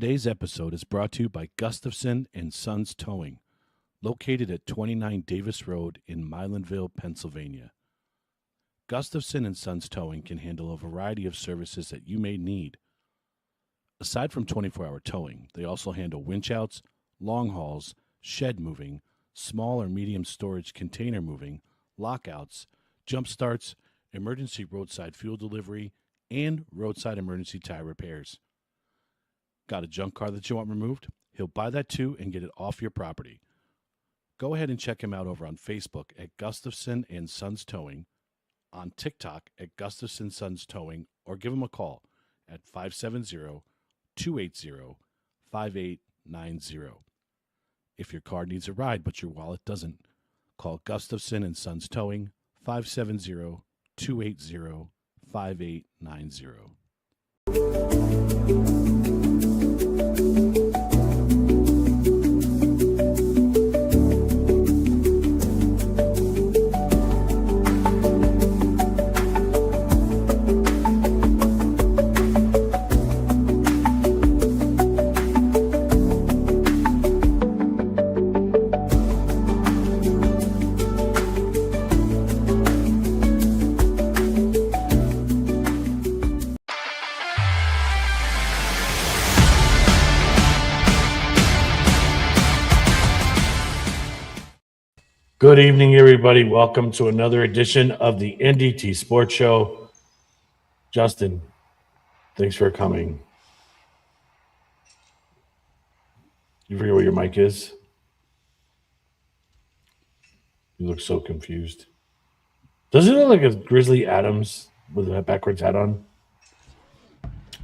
Today's episode is brought to you by Gustafson and Sons Towing, located at 29 Davis Road in Milanville, Pennsylvania. Gustafson and Sons Towing can handle a variety of services that you may need. Aside from 24-hour towing, they also handle winch outs, long hauls, shed moving, small or medium storage container moving, lockouts, jump starts, emergency roadside fuel delivery, and roadside emergency tire repairs. Got a junk car that you want removed? He'll buy that too and get it off your property. Go ahead and check him out over on Facebook at Gustafson and Sons Towing, on TikTok at Gustafson Sons Towing, or give him a call at 570-280-5890. If your car needs a ride but your wallet doesn't, call Gustafson and Sons Towing, 570-280-5890. Good evening, everybody. Welcome to another edition of the NDT Sports Show. Justin, thanks for coming. You forget where your mic is? You look so confused. Does it look like a Grizzly Adams with a backwards hat on?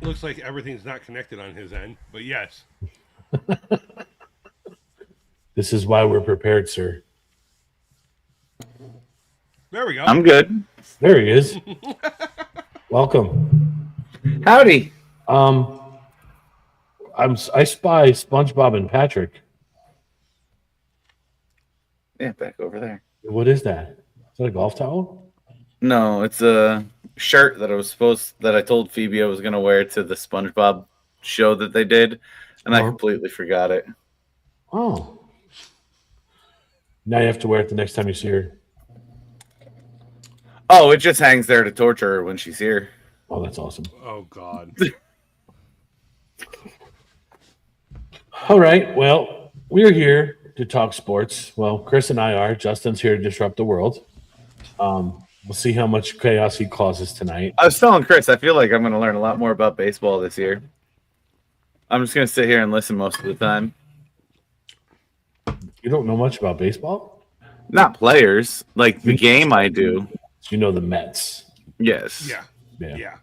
Looks like everything's not connected on his end, but yes. This is why we're prepared, sir. There we go. I'm good. There he is. Welcome. Howdy. I spy SpongeBob and Patrick. Yeah, back over there. What is that? Is that a golf towel? No, it's a shirt that I told Phoebe I was gonna wear to the SpongeBob show that they did, and I completely forgot it. Oh. Now you have to wear it the next time you see her. Oh, it just hangs there to torture her when she's here. Oh, that's awesome. Oh, God. All right. Well, we're here to talk sports. Well, Chris and I are. Justin's here to disrupt the world. We'll see how much chaos he causes tonight. I was telling Chris, I feel like I'm going to learn a lot more about baseball this year. I'm just going to sit here and listen most of the time. You don't know much about baseball? Not players. Like the game I do. You know the Mets. Yes. Yeah.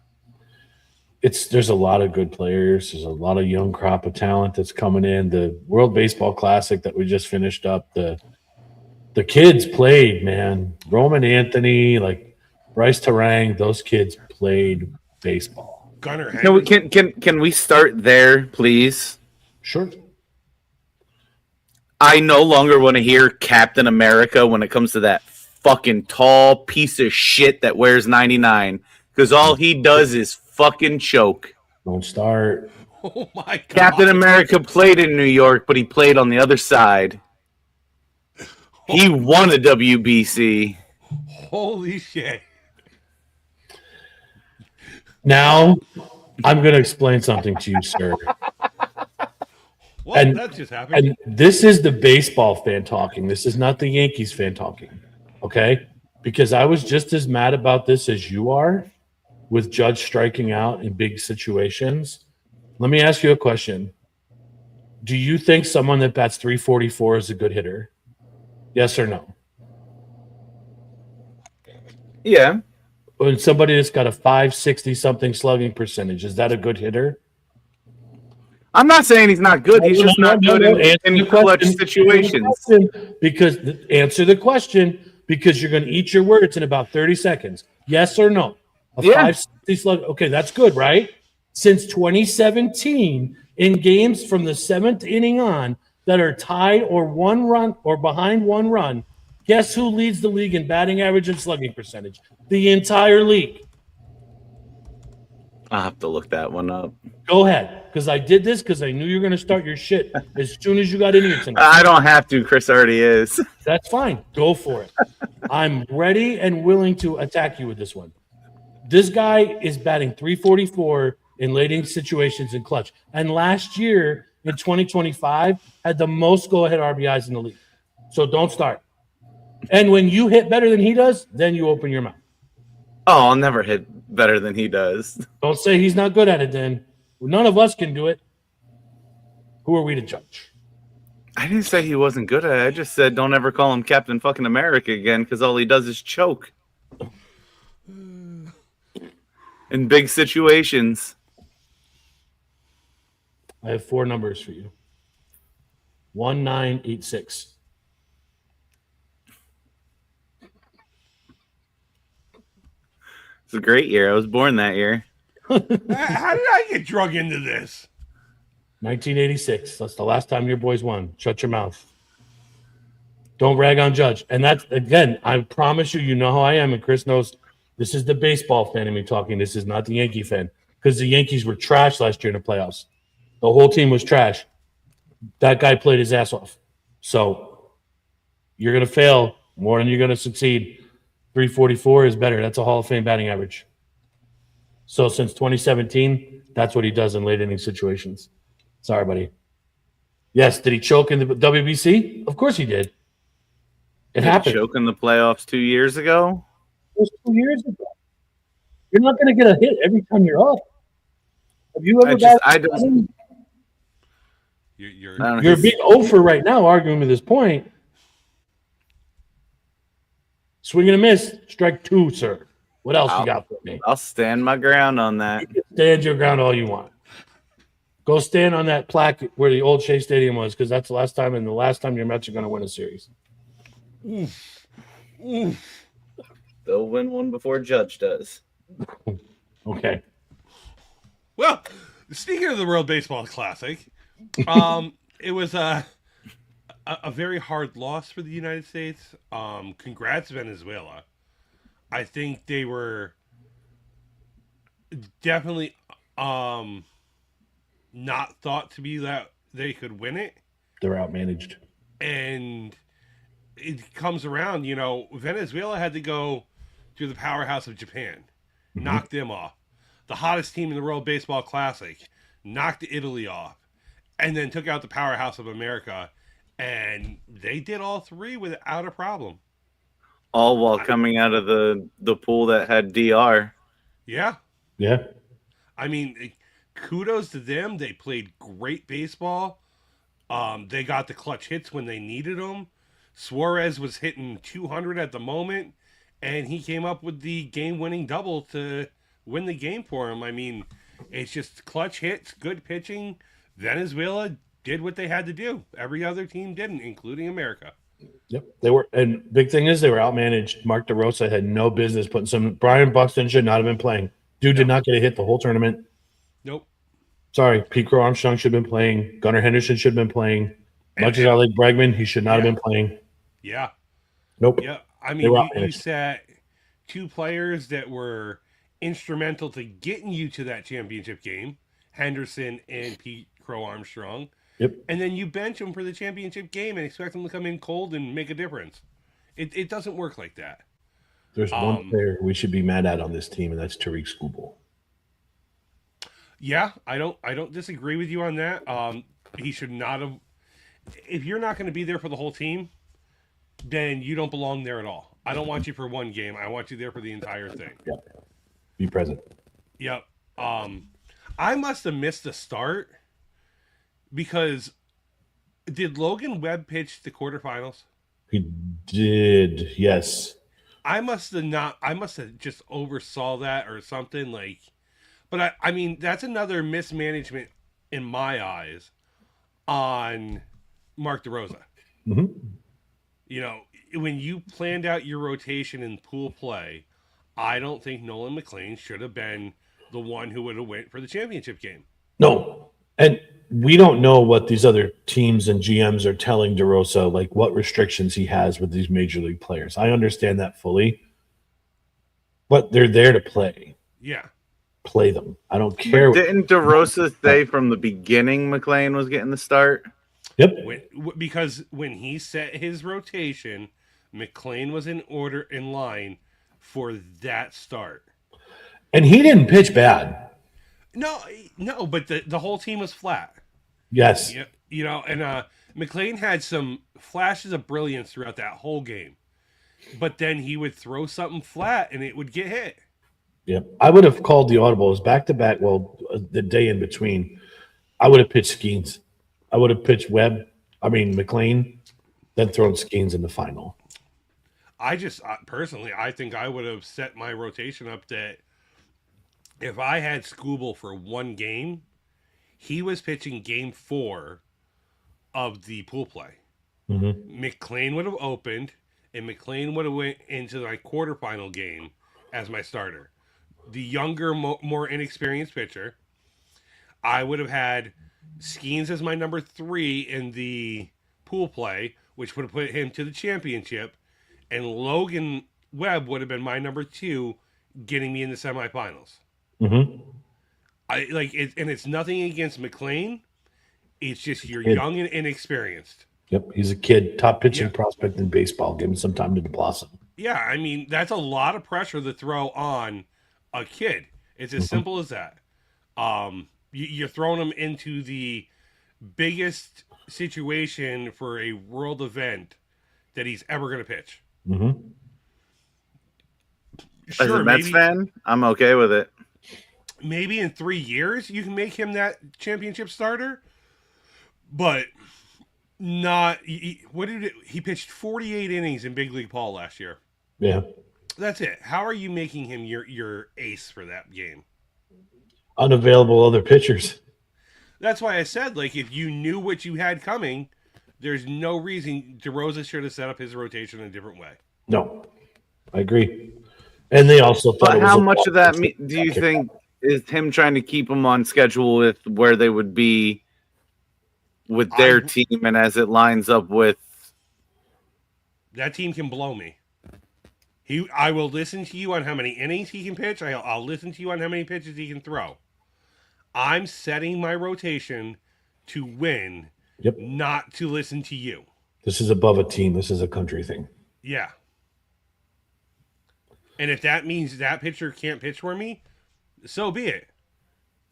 There's a lot of good players. There's a lot of young crop of talent that's coming in. The World Baseball Classic that we just finished up, the kids played, man. Roman Anthony, like Bryce Terang, those kids played baseball. Gunnar Henry. Can we start there, please? Sure. I no longer want to hear Captain America when it comes to that fucking tall piece of shit that wears 99, because all he does is fucking choke. Don't start. Oh my God. Captain America played in New York, but he played on the other side. He won a WBC. Holy shit. Now, I'm going to explain something to you, sir. What? That just happened. And this is the baseball fan talking. This is not the Yankees fan talking. Okay? Because I was just as mad about this as you are with Judge striking out in big situations. Let me ask you a question. Do you think someone that bats 344 is a good hitter? Yes or no? Yeah. And somebody that's got a 560-something slugging percentage, is that a good hitter? I'm not saying he's not good. He's just not good in clutch situations. Because answer the question, because you're going to eat your words in about 30 seconds. Yes or no? A 560 slug. Okay, that's good, right? Since 2017, in games from the 7th inning on that are tied or one run or behind one run, guess who leads the league in batting average and slugging percentage? The entire league. I'll have to look that one up. Go ahead, because I did this because I knew you were going to start your shit as soon as you got in here tonight. I don't have to. Chris already is. That's fine. Go for it. I'm ready and willing to attack you with this one. This guy is batting 344 in late-inning situations in clutch. And last year in 2025 had the most go-ahead RBIs in the league. So don't start. And when you hit better than he does, then you open your mouth. Oh, I'll never hit better than he does. Don't say he's not good at it then. None of us can do it. Who are we to judge? I didn't say he wasn't good at it. I just said don't ever call him Captain fucking America again because all he does is choke. In big situations. I have 4 numbers for you. 1986. It's a great year. I was born that year. How did I get drug into this? 1986. That's the last time your boys won. Shut your mouth. Don't rag on Judge. And that's, again, I promise you, you know how I am. And Chris knows this is the baseball fan in me talking. This is not the Yankee fan. Because the Yankees were trash last year in the playoffs. The whole team was trash. That guy played his ass off. So you're going to fail more than you're going to succeed. 344 is better. That's a Hall of Fame batting average. So since 2017, that's what he does in late inning situations. Sorry, buddy. Yes, did he choke in the WBC? Of course he did. It happened. Choke in the playoffs 2 years ago? It was 2 years ago. You're not going to get a hit every time you're up. Have you ever You're being over right now arguing with this point. Swing and a miss. Strike 2, sir. What else you got for me? I'll stand my ground on that. You can stand your ground all you want. Go stand on that plaque where the old Shea Stadium was, because that's the last time, and the last time your Mets are going to win a series. They'll win one before Judge does. Okay. Well, speaking of the World Baseball Classic, it was a very hard loss for the United States. Congrats, Venezuela. I think they were definitely not thought to be that they could win it. They're outmanaged. And it comes around, Venezuela had to go to the powerhouse of Japan, knock them off. The hottest team in the World Baseball Classic knocked Italy off, and then took out the powerhouse of America, and they did all 3 without a problem. All while coming out of the pool that had DR. Yeah. Yeah. I mean, kudos to them. They played great baseball. They got the clutch hits when they needed them. Suarez was hitting 200 at the moment, and he came up with the game-winning double to win the game for him. I mean, it's just clutch hits, good pitching. Venezuela did what they had to do. Every other team didn't, including America. Yep. They were, and big thing is they were outmanaged. Mark DeRosa had no business putting some. Brian Buxton should not have been playing. Dude did not get a hit the whole tournament. Nope. Sorry, Pete Crow Armstrong should have been playing. Gunnar Henderson should have been playing. Much as I like Bregman, he should not have been playing. Yeah. Nope. Yeah. I mean, you sat 2 players that were instrumental to getting you to that championship game, Henderson and Pete Crow Armstrong. Yep. And then you bench them for the championship game and expect them to come in cold and make a difference. It doesn't work like that. There's one player we should be mad at on this team, and that's Tariq Skubal. Yeah, I don't disagree with you on that. He should not have. If you're not going to be there for the whole team, then you don't belong there at all. I don't want you for one game. I want you there for the entire thing. Yep. Be present. Yep. I must have missed the start because did Logan Webb pitch the quarterfinals? He did, yes. I must have just oversaw that or something like. But I mean, that's another mismanagement in my eyes on Mark DeRosa. Mm-hmm. When you planned out your rotation in pool play, I don't think Nolan McLean should have been the one who would have went for the championship game. No. And we don't know what these other teams and GMs are telling DeRosa, like what restrictions he has with these major league players. I understand that fully, but they're there to play. Yeah. play them. I don't care. Didn't DeRosa say from the beginning McLean was getting the start? Yep. Because when he set his rotation, McLean was in line for that start. And he didn't pitch bad. No, but the whole team was flat. Yes. And McLean had some flashes of brilliance throughout that whole game. But then he would throw something flat and it would get hit. Yep. I would have called the audibles back to back. Well, the day in between, I would have pitched Skeens. I would have pitched McLean, then thrown Skeens in the final. Personally, I think I would have set my rotation up that if I had Skubal for one game, he was pitching game 4 of the pool play. Mm-hmm. McLean would have opened, and McLean would have went into my quarterfinal game as my starter. The younger, more inexperienced pitcher, I would have had Skeens as my number 3 in the pool play, which would have put him to the championship, and Logan Webb would have been my number 2, getting me in the semifinals. Mm-hmm. And it's nothing against McLean. It's just you're young and inexperienced. Yep, he's a kid, top pitching prospect in baseball. Give him some time to blossom. Yeah, I mean that's a lot of pressure to throw on a kid. It's as simple as that. You're throwing him into the biggest situation for a world event that he's ever going to pitch. Mm-hmm. As a Mets fan, I'm okay with it. Maybe in 3 years you can make him that championship starter, but not. He pitched 48 innings in Big League Paul last year. Yeah, that's it. How are you making him your ace for that game? Unavailable other pitchers. That's why I said, if you knew what you had coming, there's no reason DeRosa should have set up his rotation in a different way. No, I agree. And they also thought. But how much of that do you think is him trying to keep them on schedule with where they would be with their team, and as it lines up with that team can blow me. I will listen to you on how many innings he can pitch. I'll listen to you on how many pitches he can throw. I'm setting my rotation to win, not to listen to you. This is above a team. This is a country thing. Yeah. And if that means that pitcher can't pitch for me, so be it.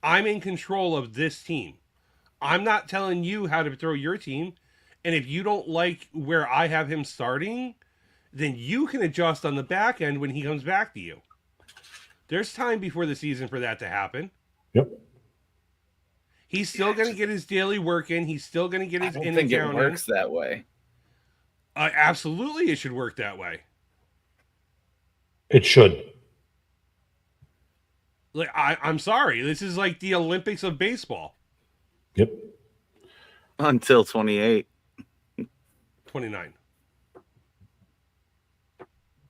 I'm in control of this team. I'm not telling you how to throw your team. And if you don't like where I have him starting, then you can adjust on the back end when he comes back to you. There's time before the season for that to happen. Yep. He's still going to get his daily work in. He's still going to get his I don't think it works that way. Absolutely, it should work that way. It should. I'm sorry. This is like the Olympics of baseball. Yep. Until 28. 29.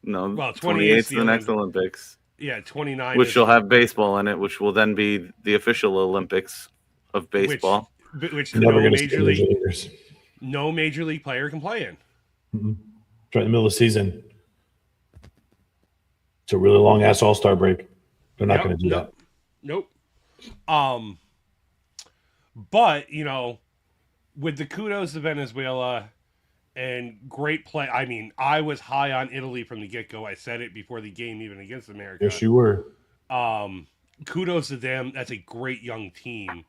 No, well, 28 is the next Olympics. Yeah, 29. Which will have baseball in it, which will then be the official Olympics of baseball. Which no major league player can play in. Mm-hmm. It's right in the middle of the season. It's a really long ass All-Star break. They're not going to do that. Nope. But with the kudos to Venezuela and great play. I mean, I was high on Italy from the get-go. I said it before the game, even against America. Yes, you were. Kudos to them. That's a great young team.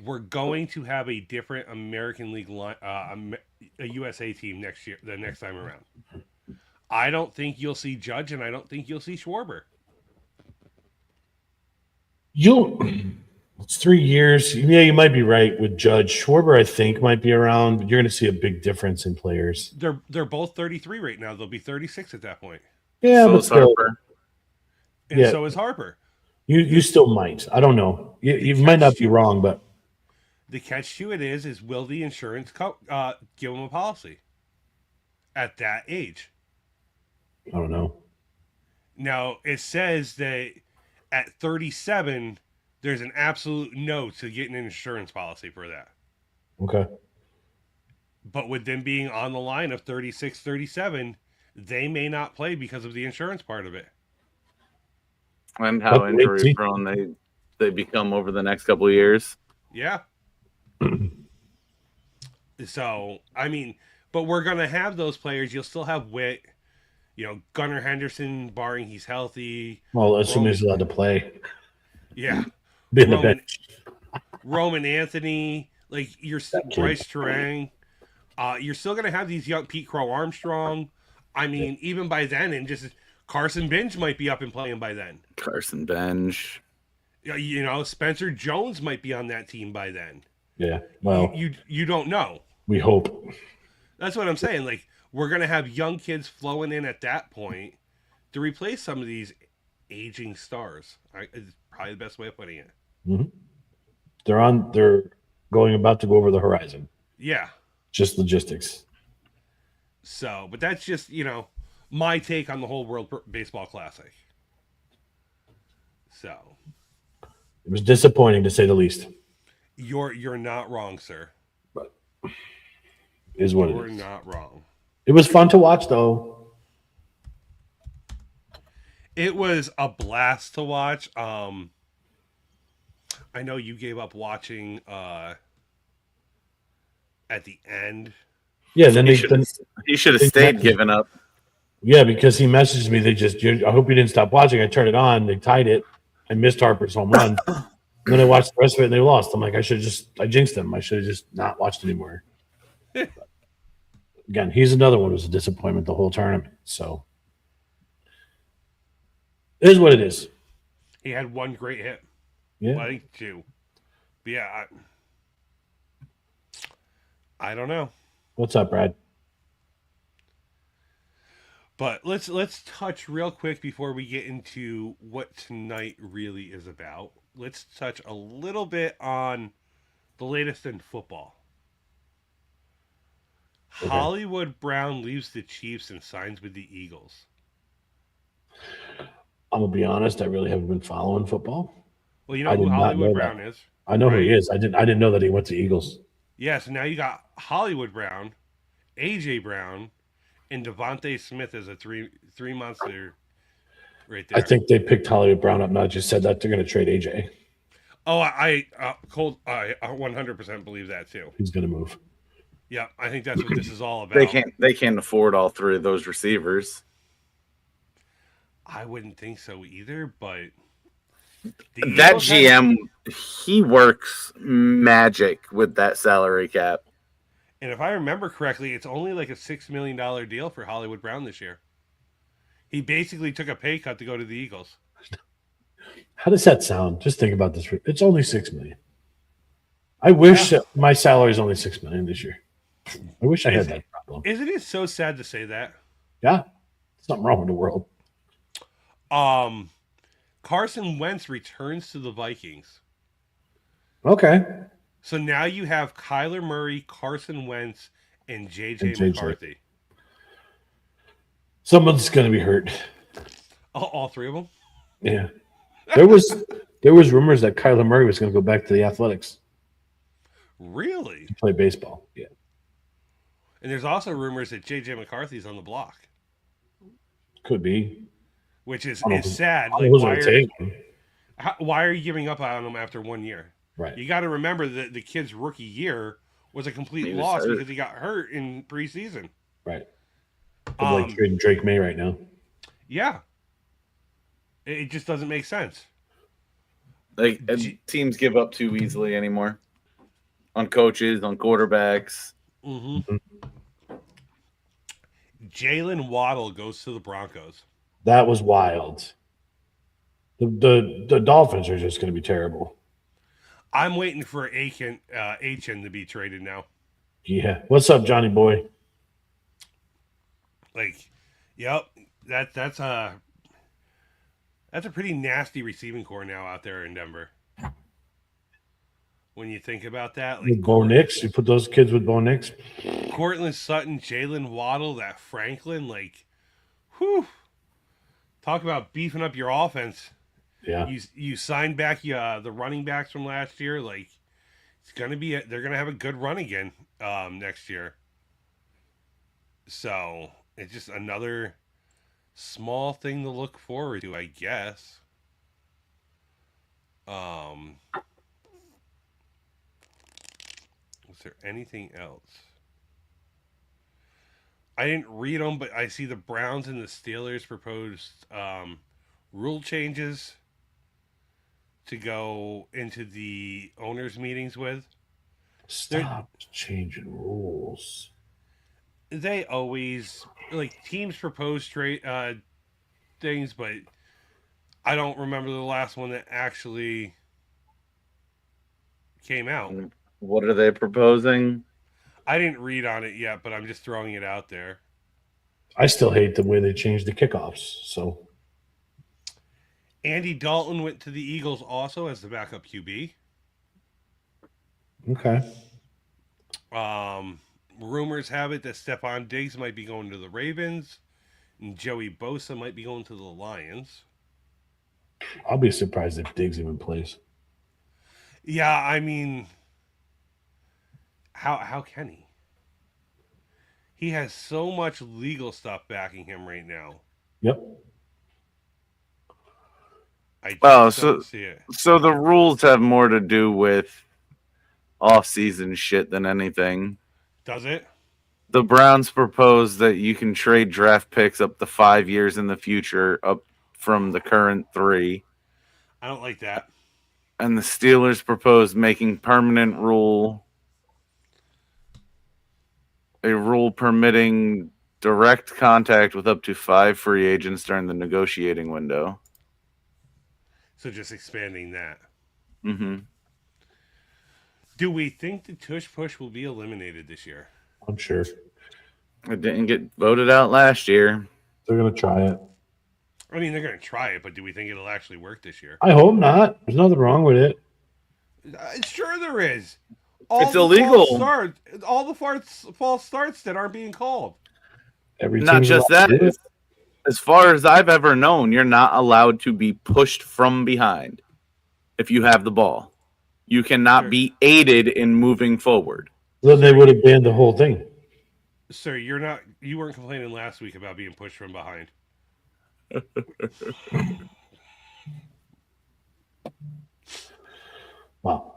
We're going to have a different American League a USA team next year. The next time around, I don't think you'll see Judge, and I don't think you'll see Schwarber. It's 3 years. Yeah, you might be right with Judge. Schwarber, I think, might be around, but you're going to see a big difference in players. They're both 33 right now. They'll be 36 at that point. Yeah, so but still. Harper. And so is Harper. You still might. I don't know. You might not be wrong, but the catch to it is will the insurance give them a policy at that age? I don't know. Now, it says that at 37, there's an absolute no to getting an insurance policy for that. Okay. But with them being on the line of 36, 37, they may not play because of the insurance part of it. And how But injury see- prone they become over the next couple of years. Yeah. So, I mean, but we're going to have those players. You'll still have Witt, Gunnar Henderson, barring he's healthy. Well, assuming he's allowed to play, Yeah. be in the Roman, bench. Roman Anthony, like Bryce Terang. You're still going to have these young Pete Crow Armstrong. I mean, even by then, and just Carson Bench might be up and playing by then. Carson Bench. Spencer Jones might be on that team by then. Yeah. Well, You don't know. we hope. That's what I'm saying. Like, we're going to have young kids flowing in at that point to replace some of these aging stars. It's probably the best way of putting it. Mm-hmm. They're about to go over the horizon. Yeah. Just logistics. So, but that's just, my take on the whole World Baseball Classic. So, It was disappointing to say the least. you're not wrong, sir. But is what You're it is. not wrong. It was fun to watch, though. It was a blast to watch. I know you gave up watching at the end. Yeah, then He they should have stayed giving up. yeah, because he messaged me. I hope you didn't stop watching. I turned it on. They tied it. I missed Harper's home run. Then I watched the rest of it and they lost. I'm like, I jinxed them. I should have just not watched anymore. But again, he's another one who was a disappointment the whole tournament. So it is what it is. He had one great hit. Yeah. Well, I think two. But yeah, I don't know. What's up, Brad? But let's touch real quick before we get into what tonight really is about. Let's touch a little bit on the latest in football. Okay. Hollywood Brown leaves the Chiefs and signs with the Eagles. I'm gonna be honest. I really haven't been following football. Well, you I know did who not Hollywood know Brown that. is. I know who he Right. is. I didn't know that he went to Eagles. Yeah, so now you got Hollywood Brown, AJ Brown, and Devontae Smith as a three monster right there. I think they picked Hollywood Brown up. Not just said that they're gonna trade AJ. Oh, I 100% believe that too. He's gonna move. Yeah, I think that's what this is all about. They can't afford all three of those receivers. I wouldn't think so either, but That GM, he works magic with that salary cap. and if I remember correctly, it's only like a $6 million deal for Hollywood Brown this year. He basically took a pay cut to go to the Eagles. How does that sound? Just think about this. It's only $6 million. I wish that my salary is only $6 million this year. I wish I had that problem. Isn't it so sad to say that? Yeah, something wrong with the world. Carson Wentz returns to the Vikings. Okay, So now you have Kyler Murray, Carson Wentz, and JJ And JJ. McCarthy. someone's gonna be hurt. All three of them? Yeah, there was rumors that Kyler Murray was gonna go back to the Athletics Really? to play baseball. Yeah, And there's also rumors that JJ McCarthy's on the block, could be. which is I don't know. sad. I Like, was gonna take him. why are you giving up on him after 1 year? Right. You got to remember that the kid's rookie year was a complete He was loss hurt. because he got hurt in preseason. Right. It's like Um, trading Drake May right now. Yeah. It just doesn't make sense. Like teams give up too easily anymore. On coaches, on quarterbacks. Mm-hmm. Jalen Waddle goes to the Broncos. That was wild. The Dolphins are just going to be terrible. I'm waiting for Aiken to be traded now. Yeah. What's up, Johnny boy? Like, yep, that's a pretty nasty receiving core now out there in Denver. When you think about that, like With Bo Nix, you put those kids with Bo Nix. Cortland Sutton, Jalen Waddle, that Franklin, like, whew. Talk about beefing up your offense. Yeah. You signed back the running backs from last year. Like, it's gonna be they're gonna have a good run again next year. So it's just another small thing to look forward to, I guess. Was there anything else? I didn't read them, but I see the Browns and the Steelers proposed rule changes to go into the owners' meetings with. Stop changing rules. They always teams propose straight things, but I don't remember the last one that actually came out. What are they proposing? I didn't read on it yet, but I'm just throwing it out there. I still hate the way they changed the kickoffs. So Andy Dalton went to the Eagles also as the backup QB. okay. Rumors have it that Stephon Diggs might be going to the Ravens, and Joey Bosa might be going to the Lions. I'll be surprised if Diggs even plays. Yeah, I mean, how can he? He has so much legal stuff backing him right now. Yep. I just Well, don't see it. So the rules have more to do with off-season shit than anything. Does it? The Browns propose that you can trade draft picks up to 5 years in the future, up from the current 3. I don't like that. And the Steelers propose making permanent a rule permitting direct contact with up to 5 free agents during the negotiating window. So just expanding that. Mm-hmm. Do we think the tush push will be eliminated this year? I'm sure It didn't get voted out last year. they're going to try it. I mean, they're going to try it, but do we think it'll actually work this year? I hope not. There's nothing wrong with it. Sure there is. It's illegal. All the false starts that aren't being called. Every Not team's just allowed that. to do it. As far as I've ever known, you're not allowed to be pushed from behind if you have the ball. You cannot be aided in moving forward. Then they would have banned the whole thing. Sir, you weren't complaining last week about being pushed from behind. Wow.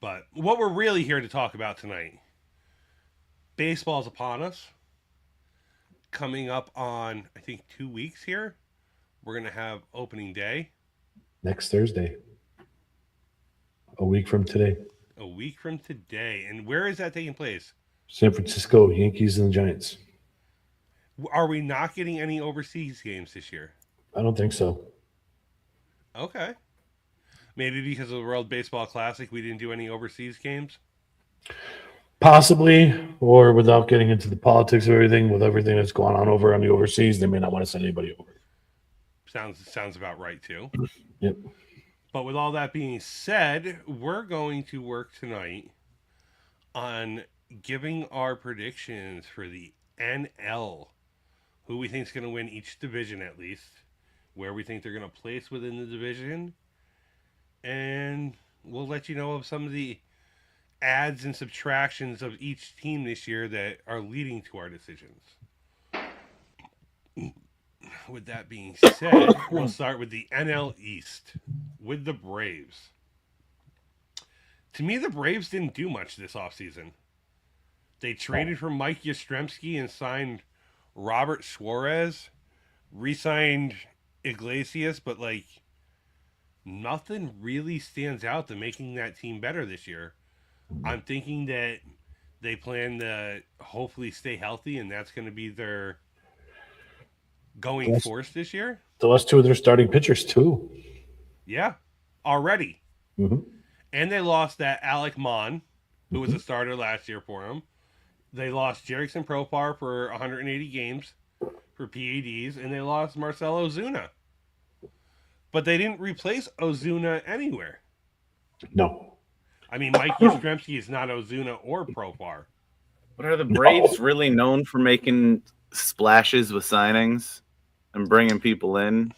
But what we're really here to talk about tonight, baseball's upon us. Coming up on, I think, 2 weeks here, we're going to have opening day. Next Thursday. A week from today. A week from today. And where is that taking place? San Francisco, Yankees and the Giants. Are we not getting any overseas games this year? I don't think so. Okay. Maybe because of the World Baseball Classic, we didn't do any overseas games? Possibly, or without getting into the politics of everything, with everything that's going on over on the overseas, they may not want to send anybody over. Sounds about right, too. Yep. But with all that being said, we're going to work tonight on giving our predictions for the NL. Who we think is going to win each division at least. Where we think they're going to place within the division. And we'll let you know of some of the adds and subtractions of each team this year that are leading to our decisions. With that being said, we'll start with the NL East with the Braves. To me, the Braves didn't do much this offseason. They traded for Mike Yastrzemski and signed Robert Suarez, re-signed Iglesias, but nothing really stands out to making that team better this year. I'm thinking that they plan to hopefully stay healthy, and that's going to be their going force this year. They lost 2 of their starting pitchers, too. Yeah, already. Mm-hmm. And they lost that Alec Mon, who was a starter last year for him. They lost Jerickson Profar for 180 games for PADs, and they lost Marcell Ozuna. But they didn't replace Ozuna anywhere. No. I mean, Mike Yastrzemski is not Ozuna or Profar. But are the Braves really known for making splashes with signings and bringing people in?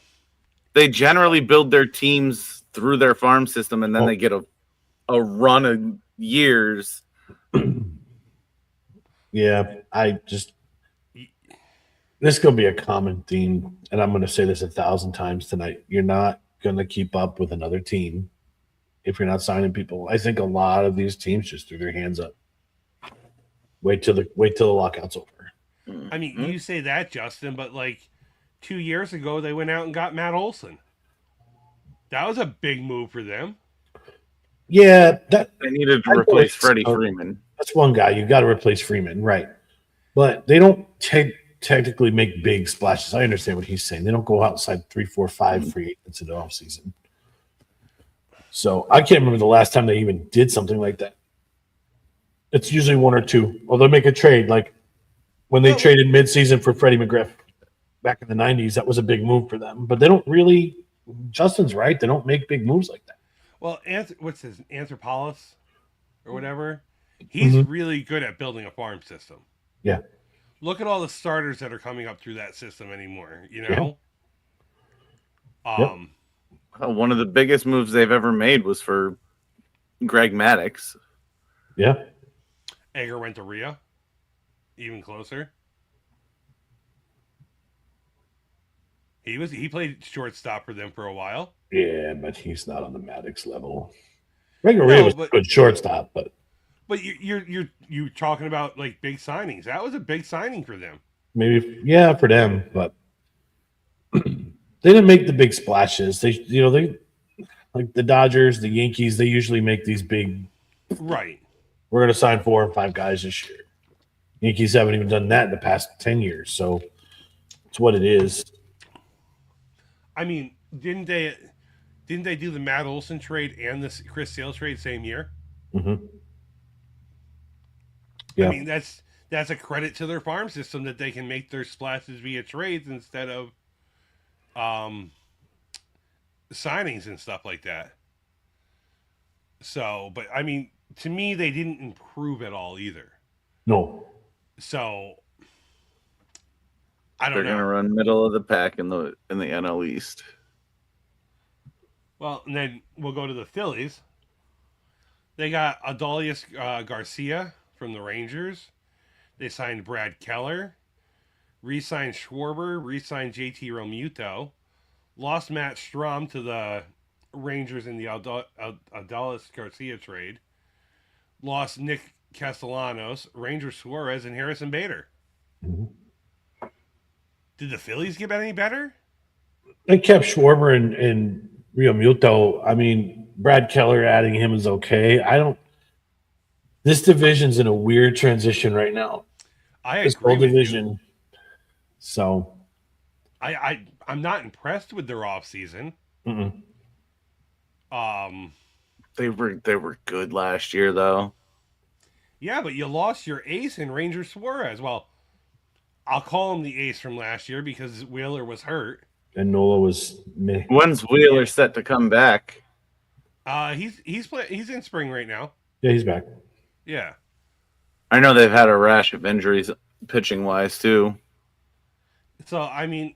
They generally build their teams through their farm system, and then they get a run of years. Yeah, I just this is going to be a common theme, and I'm going to say this 1,000 times tonight. You're not going to keep up with another team if you're not signing people. I think a lot of these teams just threw their hands up. Wait till the lockout's over. I mean, you say that, Justin, but like 2 years ago, they went out and got Matt Olson. That was a big move for them. Yeah, They needed to replace Freddie Freeman. That's one guy. You got to replace Freeman, right? But they don't technically make big splashes. I understand what he's saying. They don't go outside 3, 4, 5 free agents in the offseason. So I can't remember the last time they even did something like that. It's usually 1 or 2. Or they'll make a trade. Like when they traded midseason for Freddie McGriff back in the 90s, that was a big move for them. But they don't really – Justin's right. They don't make big moves like that. Well, what's his Anthropoulos or whatever? He's really good at building a farm system. Yeah. Look at all the starters that are coming up through that system anymore, you know? One of the biggest moves they've ever made was for Greg Maddux. Yeah. Egger went to Rhea. Even closer. He played shortstop for them for a while. Yeah, but he's not on the Maddox level. Ray was a good shortstop, but you're talking about like big signings. That was a big signing for them. Maybe for them, but they didn't make the big splashes. They like the Dodgers, the Yankees. They usually make these big. Right. We're going to sign 4 or 5 guys this year. Yankees haven't even done that in the past 10 years, so it's what it is. I mean, didn't they do the Matt Olson trade and the Chris Sale trade same year? Mm-hmm. Yeah. I mean, that's a credit to their farm system that they can make their splashes via trades instead of signings and stuff like that. So, but I mean, to me, they didn't improve at all either. No. So, I don't They're know. going to run middle of the pack in the NL East. Well, and then we'll go to the Phillies. They got Adolis Garcia from the Rangers. They signed Brad Keller. Re-signed Schwarber. Re-signed JT Realmuto. Lost Matt Strom to the Rangers in the Adolis Garcia trade. Lost Nick Castellanos, Ranger Suarez, and Harrison Bader. Mm-hmm. Did the Phillies get any better? They kept Schwarber and Realmuto. I mean, Brad Keller adding him is okay. This division's in a weird transition right now. This whole division. So I'm not impressed with their offseason. Mm-mm. They were good last year though. Yeah, but you lost your ace in Ranger Suarez. Well, I'll call him the ace from last year because Wheeler was hurt. And Nola was meh. When's Wheeler set to come back? He's in spring right now. Yeah, he's back. Yeah. I know they've had a rash of injuries pitching wise too. So I mean,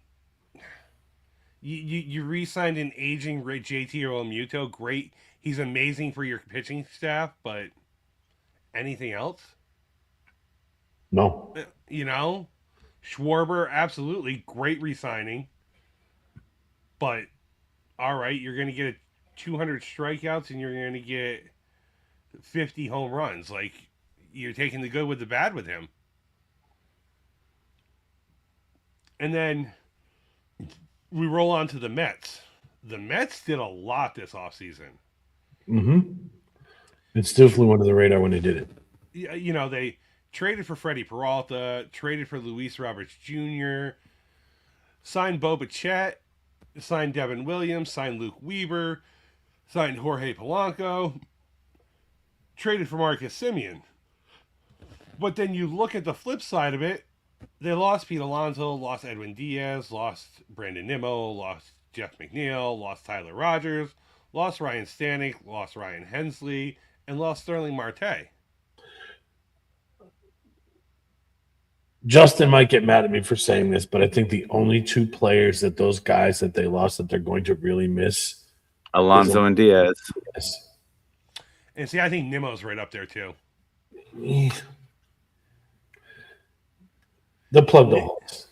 you re-signed an aging JT Realmuto. Great, he's amazing for your pitching staff, but anything else? No. You know, Schwarber, absolutely great re-signing, but all right, you're going to get 200 strikeouts and you're going to get 50 home runs. Like, you're taking the good with the bad with him. And then we roll on to the Mets. The Mets did a lot this offseason. Mm-hmm. It still flew under the radar when they did it. You know, they traded for Freddie Peralta, traded for Luis Roberts Jr., signed Bo Bichette, signed Devin Williams, signed Luke Weaver, signed Jorge Polanco, traded for Marcus Semien. But then you look at the flip side of it, they lost Pete Alonso, lost Edwin Diaz, lost Brandon Nimmo, lost Jeff McNeil, lost Tyler Rogers, lost Ryan Stanek, lost Ryan Hensley, and lost Sterling Marte. Justin might get mad at me for saying this, but I think the only 2 players that those guys that they lost that they're going to really miss Alonso and Diaz. Yes. And see, I think Nimmo's right up there too. They'll plug the holes.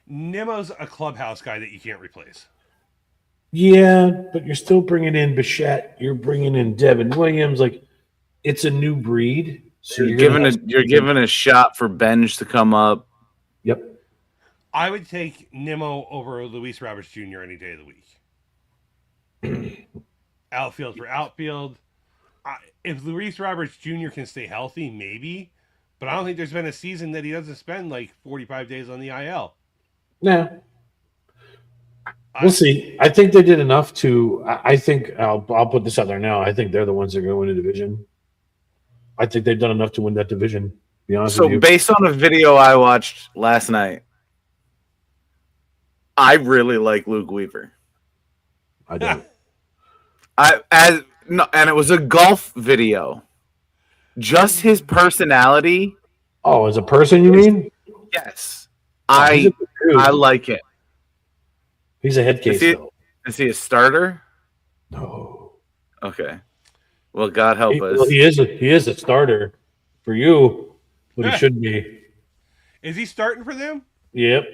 Nemo's a clubhouse guy that you can't replace. Yeah, but you're still bringing in Bichette. You're bringing in Devin Williams. Like, it's a new breed. So You're gonna giving have a shot for Benj to come up. Yep. I would take Nemo over Luis Roberts Jr. any day of the week. Outfield for outfield. If Luis Roberts Jr. can stay healthy, maybe. But I don't think there's been a season that he doesn't spend like 45 days on the IL. Nah. We'll see. I think they did enough to. I think I'll put this out there now. I think they're the ones that are going to win the division. I think they've done enough to win that division. To be honest with So you. based on a video I watched last night, I really like Luke Weaver. I don't. And it was a golf video. Just his personality. Oh, as a person, you mean? Yes, He's a good dude. I like it. He's a head case, though. Is he a starter? No. Okay. Well, God help us. Well, he is a starter for you, but he shouldn't be. Is he starting for them? Yep.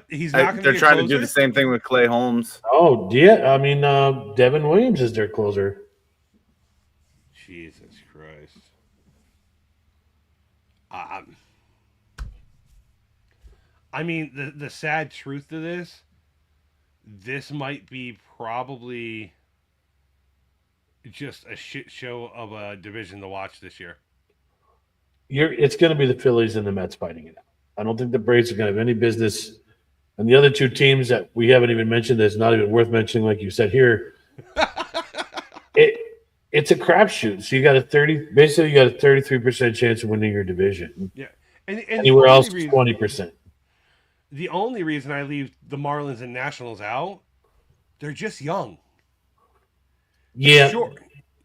He's not going to. They're trying to do the same thing with Clay Holmes. Oh, yeah. I mean, Devin Williams is their closer. Jesus Christ. I mean, the sad truth to this might be probably just a shit show of a division to watch this year. It's going to be the Phillies and the Mets fighting it out. I don't think the Braves are going to have any business. And the other two teams that we haven't even mentioned, that's not even worth mentioning, like you said here, it's a crapshoot. So you got a 33% chance of winning your division. Yeah, and anywhere else, 20%. The only reason I leave the Marlins and Nationals out, they're just young. Yeah, sure.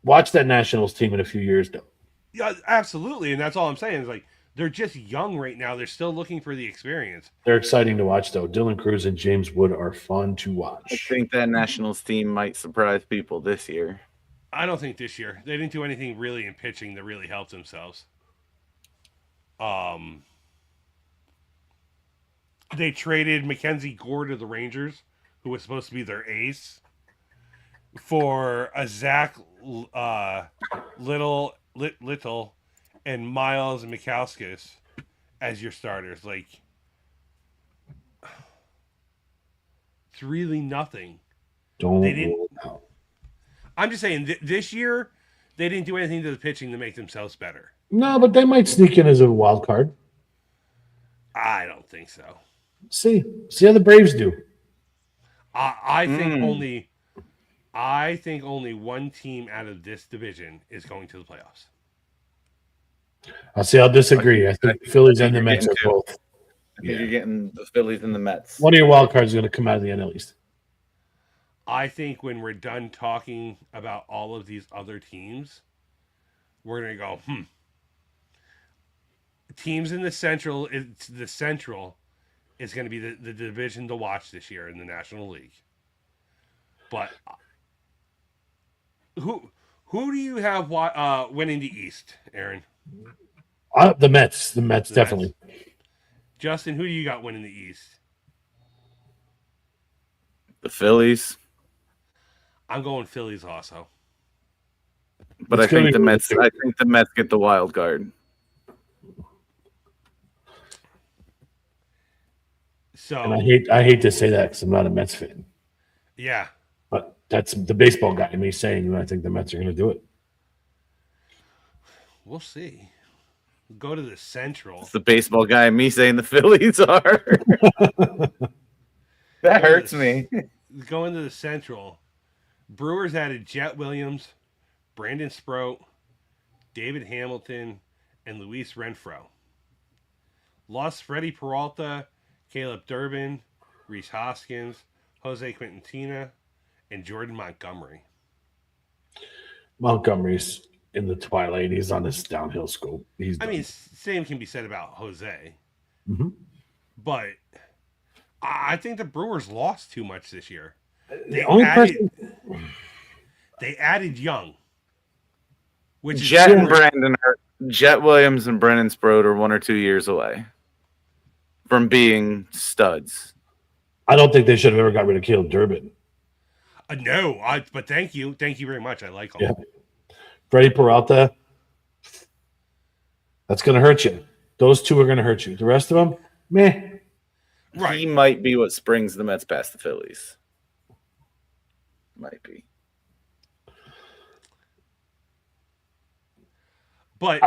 Watch that Nationals team in a few years, though. Yeah, absolutely, and that's all I'm saying is like they're just young right now. They're still looking for the experience. They're exciting to watch, though. Dylan Cruz and James Wood are fun to watch. I think that Nationals team might surprise people this year. I don't think this year. They didn't do anything really in pitching that really helped themselves. They traded Mackenzie Gore to the Rangers, who was supposed to be their ace, for a Zach Little and Miles Mikauskas as your starters. Like, it's really nothing. Don't they didn't. rule it out. I'm just saying, this year, they didn't do anything to the pitching to make themselves better. No, but they might sneak in as a wild card. I don't think so. See how the Braves do. I think only one team out of this division is going to the playoffs. I'll disagree. I think the Phillies and the Mets are both. I think you're getting the Phillies and the Mets. One of your wild cards is going to come out of the NL East. I think when we're done talking about all of these other teams, we're going to go, teams in the Central, is going to be the division to watch this year in the National League. But who do you have winning the East, Aaron? The Mets. The Mets, definitely. Mets. Justin, who do you got winning the East? The Phillies. I'm going Phillies also. But I think the Mets get the wild card. So, and I hate to say that because I'm not a Mets fan. Yeah. But that's the baseball guy in me saying I think the Mets are going to do it. We'll see. Go to the Central. It's the baseball guy in me saying the Phillies are. That hurts me. Go into the Central. Brewers added Jet Williams, Brandon Sproat, David Hamilton, and Luis Renfroe. Lost Freddie Peralta, Caleb Durbin, Rhys Hoskins, Jose Quintanilla, and Jordan Montgomery. Montgomery's in the twilight. He's on this downhill scope. Same can be said about Jose. Mm-hmm. But I think the Brewers lost too much this year. They added Young, which Jet and Brandon Jet Williams and Brennan Sproat are 1 or 2 years away from being studs. I don't think they should have ever got rid of Caleb Durbin. No, but thank you very much. I like him. Yeah. Freddie Peralta, that's going to hurt you. Those two are going to hurt you. The rest of them, meh. Right. He might be what springs the Mets past the Phillies. Might be. But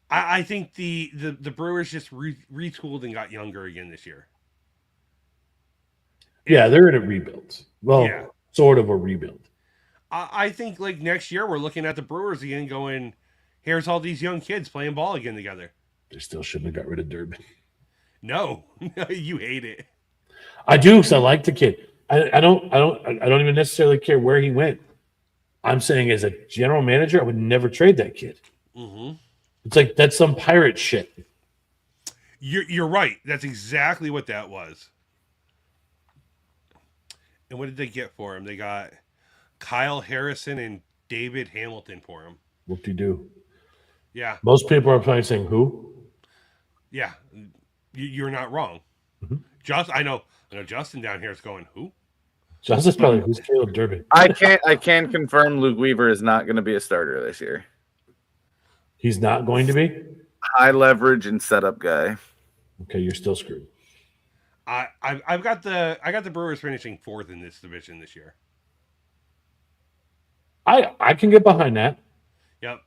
I think the Brewers just retooled and got younger again this year. Yeah, they're in a rebuild. Well, Yeah. sort of a rebuild. I think like next year we're looking at the Brewers again going, here's all these young kids playing ball again together. They still shouldn't have got rid of Durbin. No, you hate it. I do, because I like the kid. I don't even necessarily care where he went. I'm saying as a general manager, I would never trade that kid. Mm-hmm. It's like that's some pirate shit. You're right. That's exactly what that was. And what did they get for him? They got Kyle Harrison and David Hamilton for him. Whoop-de-doo. Yeah. Most people are probably saying who? Yeah. You're not wrong. Mm-hmm. I know Justin down here is going, who? Justin's probably who's Caleb Durbin. I can confirm Luke Weaver is not going to be a starter this year. He's not going to be? High leverage and setup guy. Okay, you're still screwed. I got the Brewers finishing 4th in this division this year. I can get behind that. Yep.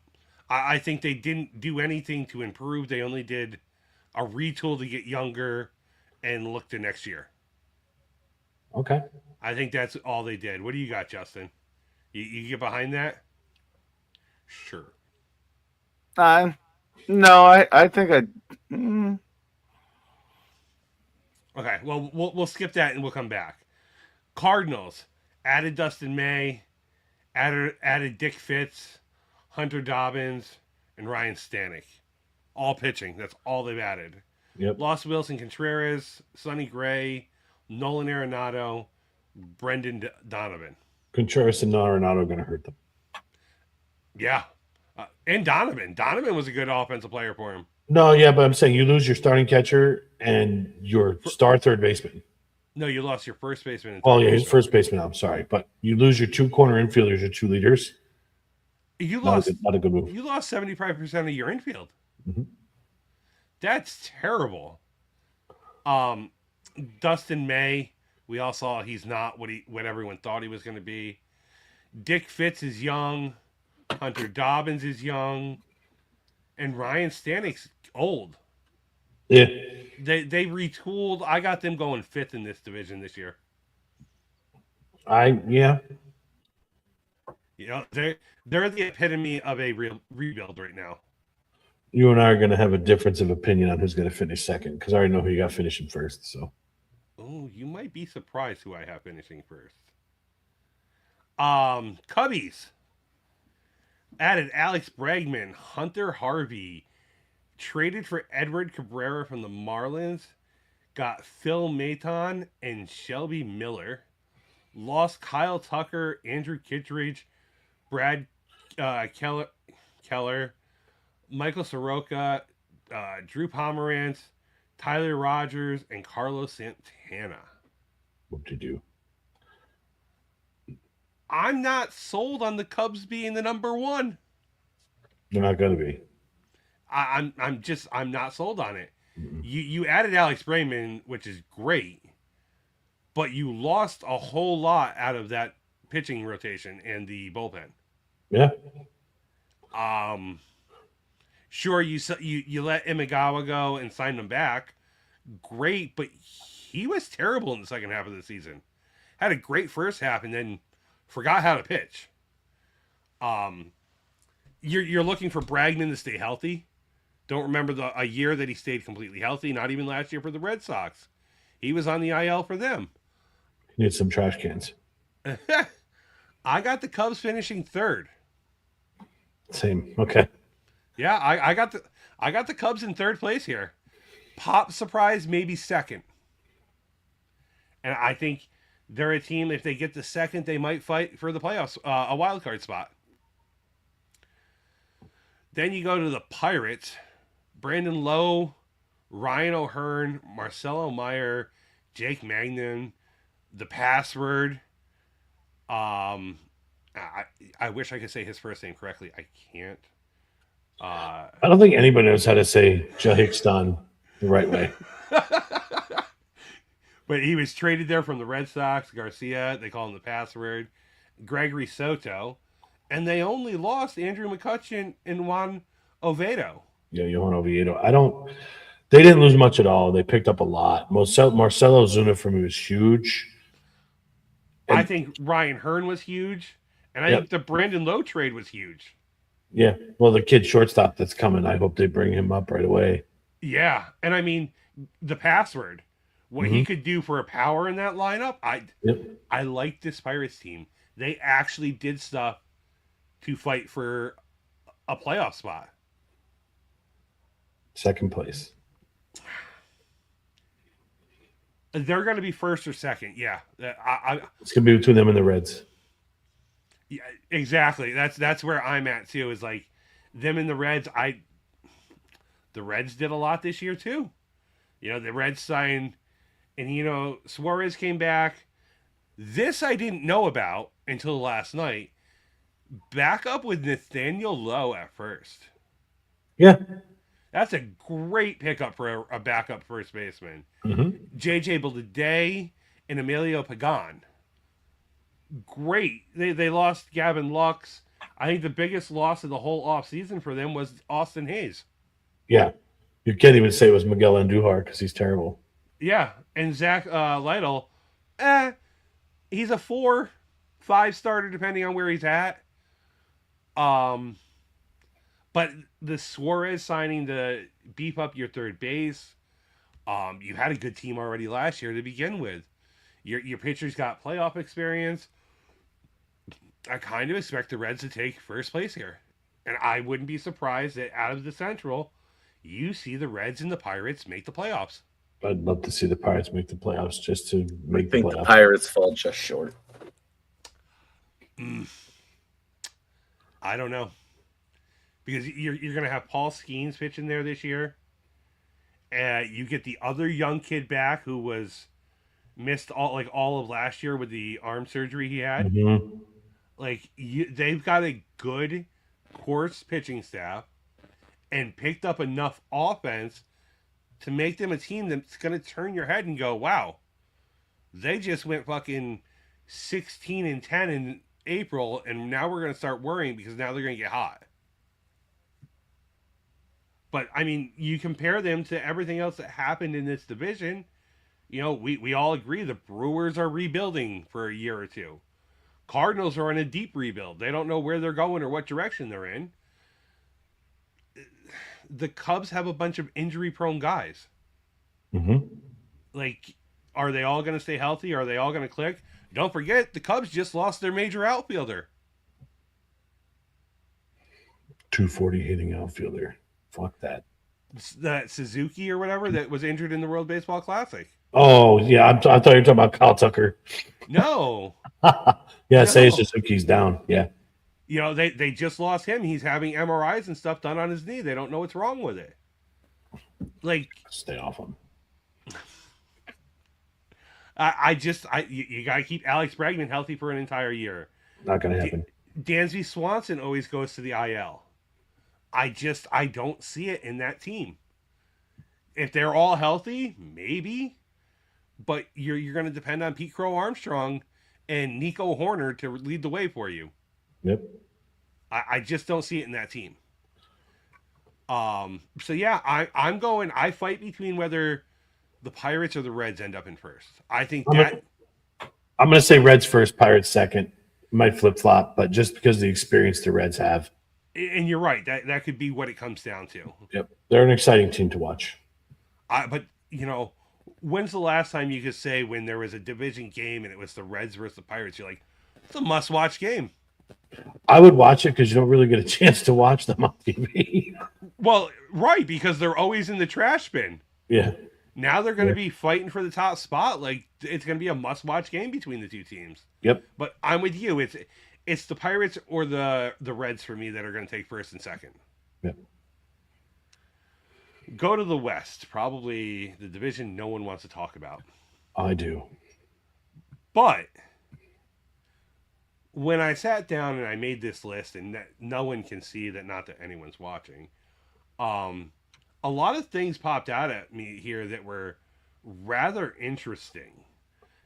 I think they didn't do anything to improve. They only did a retool to get younger and look to next year. Okay. I think that's all they did. What do you got, Justin? You get behind that? Sure. No, I think Okay, well, we'll skip that and we'll come back. Cardinals added Dustin May, added Dick Fitz, Hunter Dobbins, and Ryan Stanek. All pitching. That's all they've added. Yep. Lost Wilson Contreras, Sonny Gray, Nolan Arenado, Brendan Donovan. Contreras and Arenado are going to hurt them. Yeah. And Donovan. Donovan was a good offensive player for him. No, yeah, but I'm saying you lose your starting catcher and your star third baseman. No, you lost your first baseman. And Oh, yeah, his first baseman. I'm sorry. But you lose your 2 corner infielders, your 2 leaders. You lost Not a good move. You lost 75% of your infield. Mm-hmm. That's terrible. Dustin May, we all saw he's not what everyone thought he was going to be. Dick Fitz is young. Hunter Dobbins is young. And Ryan Stanek's old. Yeah. They retooled. I got them going 5th in this division this year. Yeah. You know, they're the epitome of a real rebuild right now. You and I are going to have a difference of opinion on who's going to finish second because I already know who you got finishing first. So, oh, you might be surprised who I have finishing first. Cubbies added Alex Bregman, Hunter Harvey, traded for Edward Cabrera from the Marlins, got Phil Maton and Shelby Miller, lost Kyle Tucker, Andrew Kittredge, Brad Keller, Michael Soroka, Drew Pomerantz, Tyler Rogers, and Carlos Santana. what to do? I'm not sold on the Cubs being the number 1. They're not going to be. I'm not sold on it. Mm-hmm. You added Alex Bregman, which is great, but you lost a whole lot out of that pitching rotation and the bullpen. Yeah. Sure, you let Imagawa go and signed him back. Great, but he was terrible in the second half of the season. Had a great first half and then forgot how to pitch. You're looking for Bregman to stay healthy. Don't remember a year that he stayed completely healthy. Not even last year for the Red Sox. He was on the IL for them. He needs some trash cans. I got the Cubs finishing 3rd. Same. Okay. Yeah, I got the Cubs in 3rd place here. Pop surprise, maybe 2nd. And I think they're a team, if they get the 2nd, they might fight for the playoffs, a wild card spot. Then you go to the Pirates. Brandon Lowe, Ryan O'Hearn, Marcelo Meyer, Jake Magnan, The Password. I wish I could say his first name correctly. I can't. I don't think anybody knows how to say Jahikstan the right way. But he was traded there from the Red Sox. Garcia, they call him The Password. Gregory Soto. And they only lost Andrew McCutcheon and Juan Oviedo. Yeah, Johan Oviedo. They didn't lose much at all. They picked up a lot. Marcelo Zuna for me was huge. I think Ryan Hearn was huge. And I think the Brandon Lowe trade was huge. Yeah. Well, the kid shortstop that's coming, I hope they bring him up right away. Yeah. And I mean, The Password, what he could do for a power in that lineup, I like this Pirates team. They actually did stuff to fight for a playoff spot. Second place. They're going to be first or second. Yeah. It's going to be between them and the Reds. Yeah, exactly. That's where I'm at too. Is like them and the Reds. The Reds did a lot this year too. You know, the Reds signed, and Suarez came back. This I didn't know about until last night. Back up with Nathaniel Lowe at first. Yeah. That's a great pickup for a backup first baseman. Mm-hmm. JJ Bleday and Emilio Pagan. Great. They lost Gavin Lux. I think the biggest loss of the whole offseason for them was Austin Hayes. Yeah. You can't even say it was Miguel Andujar because he's terrible. Yeah. And Zach Lytle, he's a 4-5 starter depending on where he's at. But the Suarez signing to beef up your third base, you had a good team already last year to begin with. Your pitcher's got playoff experience. I kind of expect the Reds to take first place here. And I wouldn't be surprised that out of the Central, you see the Reds and the Pirates make the playoffs. I'd love to see the Pirates make the playoffs just to make I think the playoffs. the Pirates fall just short. I don't know. Because you're going to have Paul Skeens pitching there this year. You get the other young kid back who was missed all of last year with the arm surgery he had. Mm-hmm. They've got a good course pitching staff and picked up enough offense to make them a team that's going to turn your head and go, wow, they just went fucking 16-10 in April, and now we're going to start worrying because now they're going to get hot. But, I mean, you compare them to everything else that happened in this division, we all agree the Brewers are rebuilding for a year or two. Cardinals are in a deep rebuild. They don't know where they're going or what direction they're in. The Cubs have a bunch of injury-prone guys. Mm-hmm. Are they all going to stay healthy? Are they all going to click? Don't forget, the Cubs just lost their major outfielder. 240 hitting outfielder. Fuck that. That Suzuki or whatever that was injured in the World Baseball Classic. Oh, yeah. I thought you were talking about Kyle Tucker. No. Yeah, Seiya Suzuki's down. Yeah. They just lost him. He's having MRIs and stuff done on his knee. They don't know what's wrong with it. Stay off him. You got to keep Alex Bregman healthy for an entire year. Not going to happen. Dansby Swanson always goes to the IL. I don't see it in that team. If they're all healthy, maybe. But you're going to depend on Pete Crow Armstrong and Nico Horner to lead the way for you. Yep. I just don't see it in that team. So yeah, I fight between whether the Pirates or the Reds end up in first. I think I'm going to say Reds first, Pirates second. Might flip-flop, but just because of the experience the Reds have. And you're right. That could be what it comes down to. Yep. They're an exciting team to watch. But when's the last time you could say when there was a division game and it was the Reds versus the Pirates, you're like, it's a must-watch game. I would watch it because you don't really get a chance to watch them on TV. Well, right, because they're always in the trash bin. Yeah. Now they're going to be fighting for the top spot. It's going to be a must-watch game between the two teams. Yep. But I'm with you. It's the Pirates or the Reds for me that are going to take first and second. Yep. Go to the West, probably the division no one wants to talk about. I do. But when I sat down and I made this list, and that no one can see that, not that anyone's watching, a lot of things popped out at me here that were rather interesting.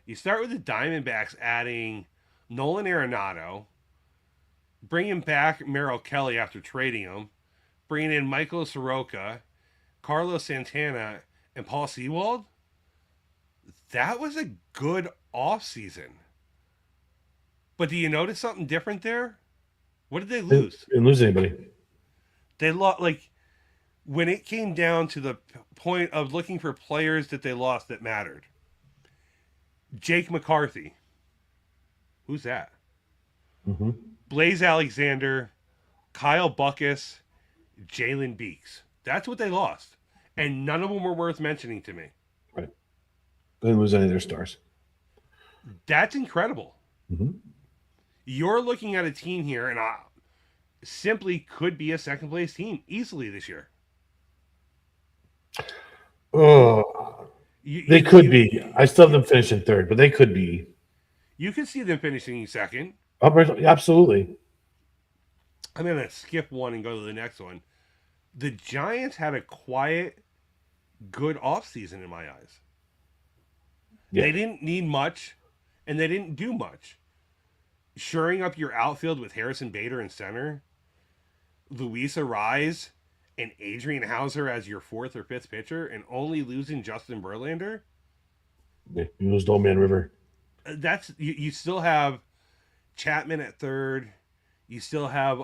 You start with the Diamondbacks adding Nolan Arenado, bringing back Merrill Kelly after trading him, bringing in Michael Soroka, Carlos Santana, and Paul Sewald. That was a good offseason. But do you notice something different there? What did they lose? Didn't lose anybody. They lost, like, when it came down to the point of looking for players that they lost that mattered. Jake McCarthy. Who's that? Mm-hmm. Blaze Alexander, Kyle Buckus, Jalen Beeks. That's what they lost. And none of them were worth mentioning to me. Right. They didn't lose any of their stars. That's incredible. Mm-hmm. You're looking at a team here, and simply could be a second place team easily this year. Oh, they could be. I still have them finishing third, but they could be. You could see them finishing second. Absolutely. I'm going to skip one and go to the next one. The Giants had a quiet, good offseason in my eyes. Yeah. They didn't need much, and they didn't do much. Shoring up your outfield with Harrison Bader in center, Luis Arraez and Adrian Hauser as your fourth or fifth pitcher, and only losing Justin Verlander. Yeah, you lose Old Man River. That's you still have Chapman at third. You still have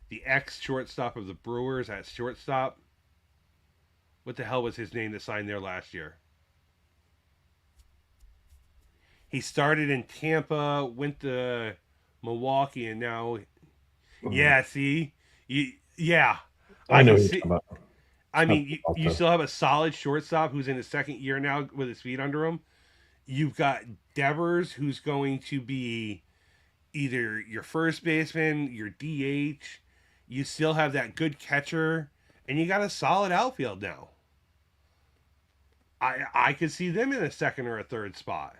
the ex-shortstop of the Brewers at shortstop. What the hell was his name that signed there last year? He started in Tampa, went to Milwaukee, and now... Yeah, see? Yeah. I know who you're talking about. I mean, you still have a solid shortstop who's in his second year now with his feet under him. You've got Devers, who's going to be either your first baseman, your DH. You still have that good catcher, and you got a solid outfield now. I could see them in a second or a third spot.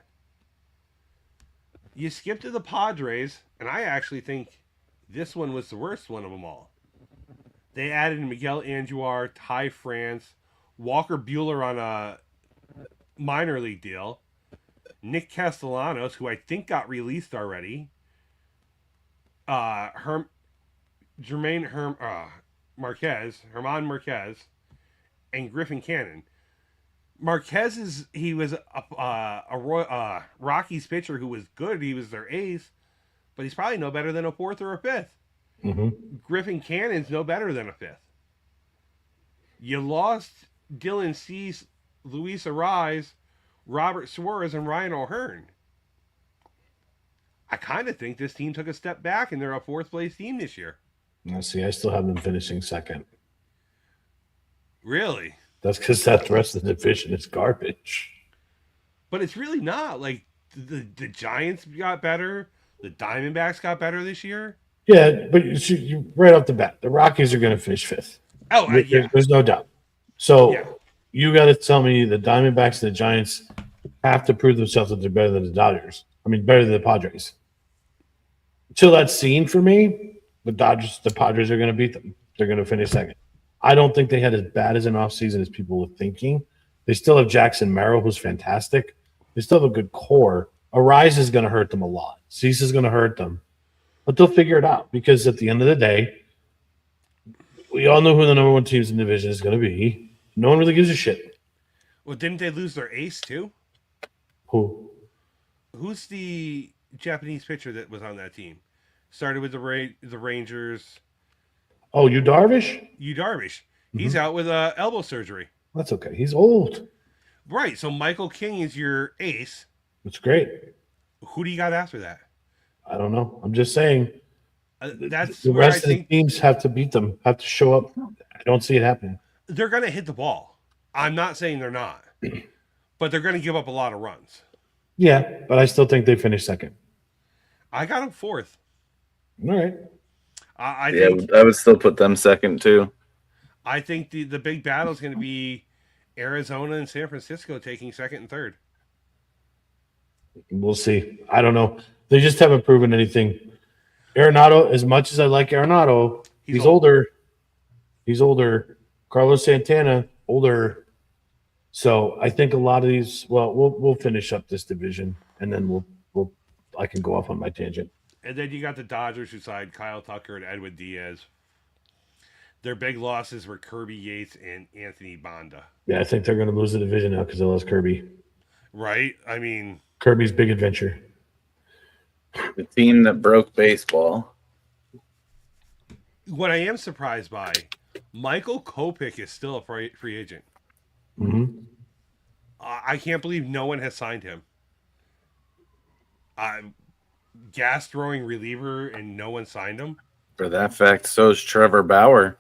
You skip to the Padres, and I actually think this one was the worst one of them all. They added Miguel Andujar, Ty France, Walker Buehler on a minor league deal, Nick Castellanos, who I think got released already, German Marquez, and Griffin Cannon. Marquez was a Rockies pitcher who was good. He was their ace, but he's probably no better than a fourth or a fifth. Mm-hmm. Griffin Cannon's no better than a fifth. You lost Dylan Cease, Luis Arraez, Robert Suarez, and Ryan O'Hearn. I kind of think this team took a step back, and they're a fourth place team this year. I see. I still have them finishing second. Really? That's because the rest of the division is garbage. But it's really not. Like, the Giants got better. The Diamondbacks got better this year. Yeah, but you right off the bat, the Rockies are going to finish fifth. Oh, yeah. There's no doubt. So you got to tell me the Diamondbacks and the Giants have to prove themselves that they're better than the Dodgers. I mean, better than the Padres. Until that's seen for me, the Padres are going to beat them. They're going to finish second. I don't think they had as bad as an offseason as people were thinking. They still have Jackson Merrill, who's fantastic. They still have a good core. Arraez is going to hurt them a lot. Cease is going to hurt them. But they'll figure it out because at the end of the day, we all know who the number one teams in the division is going to be. No one really gives a shit. Well, didn't they lose their ace too? Who? Who's the Japanese pitcher that was on that team? Started with the Rangers. Oh, Yu Darvish? Yu Darvish. He's out with elbow surgery. That's okay. He's old. Right. So Michael King is your ace. That's great. Who do you got after that? I don't know. I'm just saying. That's the rest of the teams have to beat them, have to show up. I don't see it happening. They're going to hit the ball. I'm not saying they're not, but they're going to give up a lot of runs. Yeah, but I still think they finish second. I got them fourth. All right. I think I would still put them second too. I think the big battle is going to be Arizona and San Francisco taking second and third. We'll see. I don't know. They just haven't proven anything. Arenado, as much as I like Arenado, he's older. He's older. Carlos Santana, older. So I think a lot of these. Well, we'll finish up this division, and then I can go off on my tangent. And then you got the Dodgers who signed Kyle Tucker and Edwin Diaz. Their big losses were Kirby Yates and Anthony Banda. Yeah, I think they're going to lose the division now because they lost Kirby. Right? I mean, Kirby's big adventure. The team that broke baseball. what I am surprised by, Michael Kopech is still a free agent. Mm-hmm. I can't believe no one has signed him. Gas throwing reliever and no one signed him. For that fact, so is Trevor Bauer.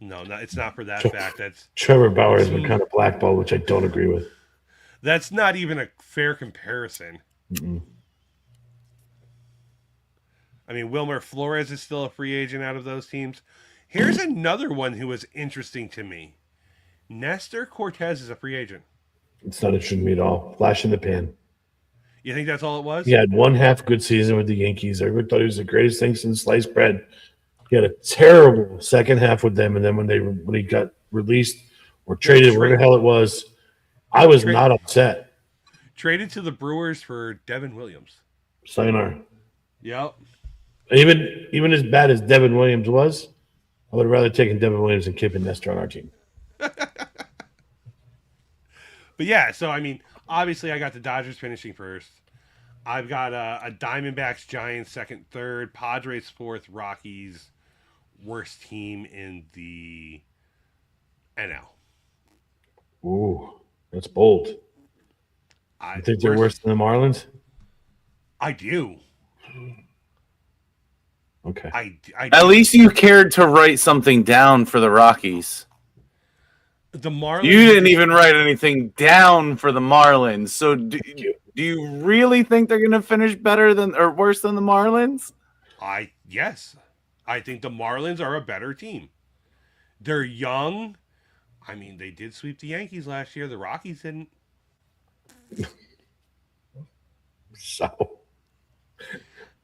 No, it's not for that fact. That's Trevor Bauer has been kind of blackballed, which I don't agree with. That's not even a fair comparison. Mm-mm. I mean, Wilmer Flores is still a free agent out of those teams. Here's another one who was interesting to me. Nestor Cortez is a free agent. It's not interesting to me at all. Flash in the pan. You think that's all it was? He had one half good season with the Yankees. Everyone thought he was the greatest thing since sliced bread. He had a terrible second half with them, and then when he got released or traded, whatever the hell it was, I was not upset. Traded to the Brewers for Devin Williams. Sayonara. Yep. Even as bad as Devin Williams was, I would have rather taken Devin Williams than Kip and Nestor on our team. But yeah, so I mean, obviously I got the Dodgers finishing first. I've got a Diamondbacks, Giants second, third, Padres fourth, Rockies worst team in the NL. Ooh, that's bold. I think they're worse than the Marlins? I do. Okay. I At least you cared to write something down for the Rockies. The Marlins. You didn't even write anything down for the Marlins. So do you really think they're going to finish better than or worse than the Marlins? Yes. I think the Marlins are a better team. They're young. I mean, they did sweep the Yankees last year. The Rockies didn't. So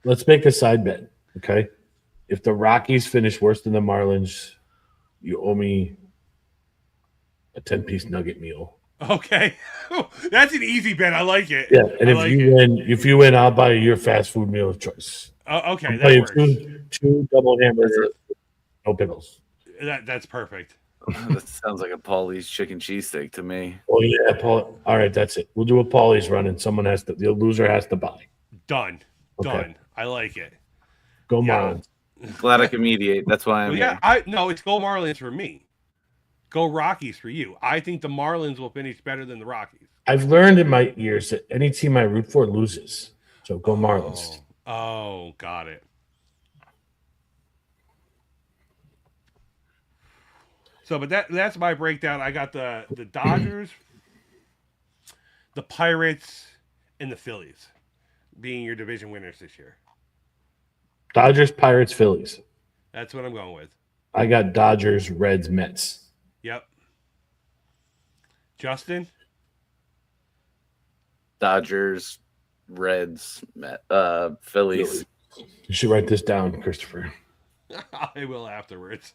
let's make a side bet, okay? If the Rockies finish worse than the Marlins, you owe me a 10-piece nugget meal. Okay. That's an easy bet. I like it. Yeah, and if you win, I'll buy you your fast food meal of choice. Okay, that works. Two double hamburgers, no pickles. That's perfect. That sounds like a Paulie's chicken cheesesteak to me. Oh yeah, Paul. All right, that's it. We'll do a Paulie's run, and the loser has to buy. Done. Okay. Done. I like it. Go Yeah. Marlins. Glad I can mediate. That's why I'm Well, here. no, it's go Marlins for me. Go Rockies for you. I think the Marlins will finish better than the Rockies. I've learned in my years that any team I root for loses. So go Marlins. Oh, got it. So, but that's my breakdown. I got the Dodgers, the Pirates, and the Phillies being your division winners this year. Dodgers, Pirates, Phillies. That's what I'm going with. I got Dodgers, Reds, Mets. Yep. Justin? Dodgers, Reds, Phillies. You should write this down, Christopher. I will afterwards.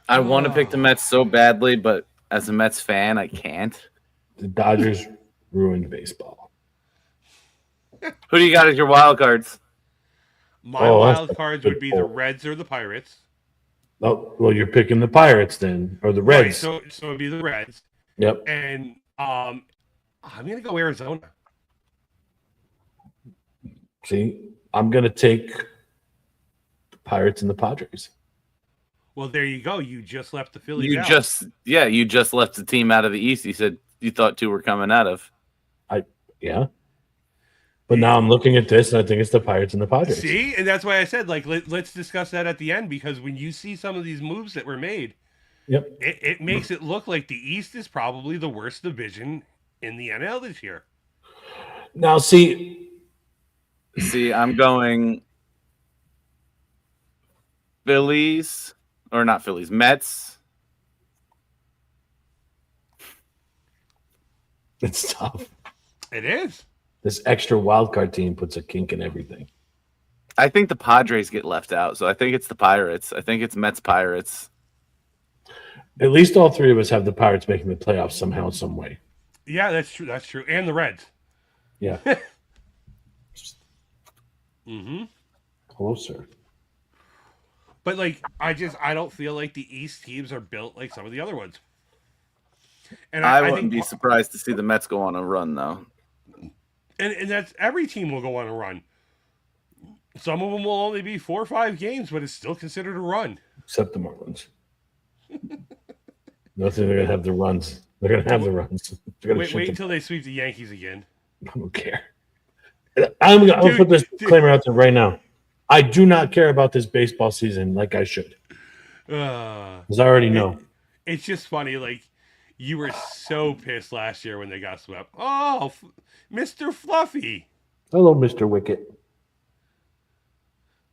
I want to pick the Mets so badly, but as a Mets fan, I can't. The Dodgers ruined baseball. Who do you got as your wild cards? My wild cards would be the Reds or the Pirates. Oh, well, you're picking the Pirates then, or the Reds. Right, so it'd be the Reds. Yep. And I'm gonna go Arizona. See, I'm gonna take the Pirates and the Padres. Well, there you go. You just left the Phillies You out. you just left the team out of the East. You said you thought two were coming out of. Yeah. But now I'm looking at this, and I think it's the Pirates and the Padres. See, and that's why I said, like, let's discuss that at the end, because when you see some of these moves that were made, Yep. it makes it look like the East is probably the worst division in the NL this year. Now, see, I'm going Phillies. or not Phillies, Mets. It's tough. It is. This extra wild card team puts a kink in everything. I think the Padres get left out, so I think it's the Pirates. I think it's Mets Pirates. At least all three of us have the Pirates making the playoffs somehow, some way. Yeah, that's true. That's true. And the Reds. Yeah. Mm-hmm. Closer. But like, I don't feel like the East teams are built like some of the other ones. And I think wouldn't be surprised to see the Mets go on a run, though. And that's every team will go on a run. Some of them will only be 4 or 5 games, but it's still considered a run. Except the Marlins. Nothing. They're gonna have the runs. They're gonna have the runs. Wait until they sweep the Yankees again. I don't care. I'm gonna put this disclaimer out there right now. I do not care about this baseball season like I should, because I already know. It's just funny. Like, you were so pissed last year when they got swept. Oh, Mr. Fluffy. Hello, Mr. Wicket.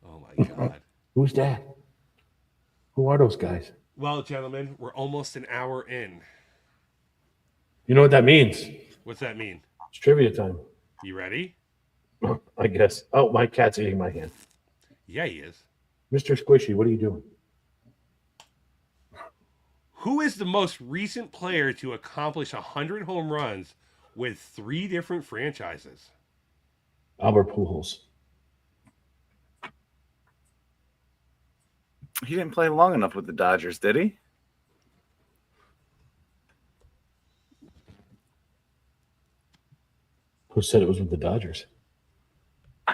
Oh my God. Who's that? Who are those guys? Well, gentlemen, we're almost an hour in. You know what that means? What's that mean? It's trivia time. You ready? I guess. Oh, my cat's eating my hand. Yeah, he is. Mr. Squishy, what are you doing? Who is the most recent player to accomplish 100 home runs with 3 different franchises? Albert Pujols. He didn't play long enough with the Dodgers, did he? Who said it was with the Dodgers?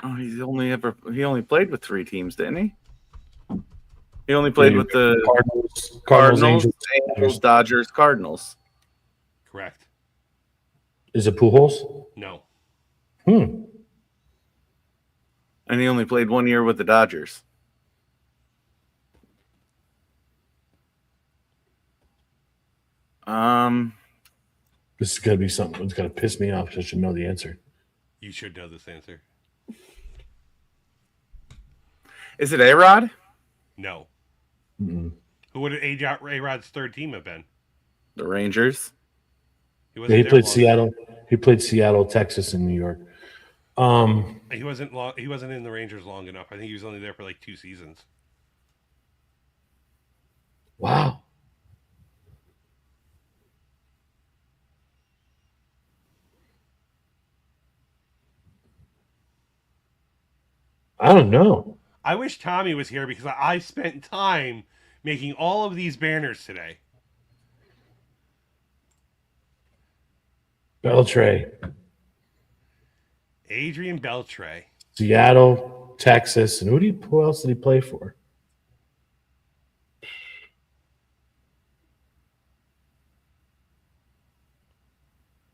Oh, he only played with 3 teams, didn't he? He only played with the Cardinals, Angels, Dodgers, Cardinals. Correct. Is it Pujols? No. And he only played 1 year with the Dodgers. This is gonna be something that's gonna piss me off. I should know the answer. You should know this answer. Is it A-Rod? No. Mm-mm. Who would A-Rod's third team have been? The Rangers? He Yeah, he played Seattle. He played Seattle, Texas, and New York. He wasn't in the Rangers long enough. I think he was only there for like 2 seasons. Wow. I don't know. I wish Tommy was here because I spent time making all of these banners today. Beltray. Adrian Beltre. Seattle, Texas, and who else did he play for?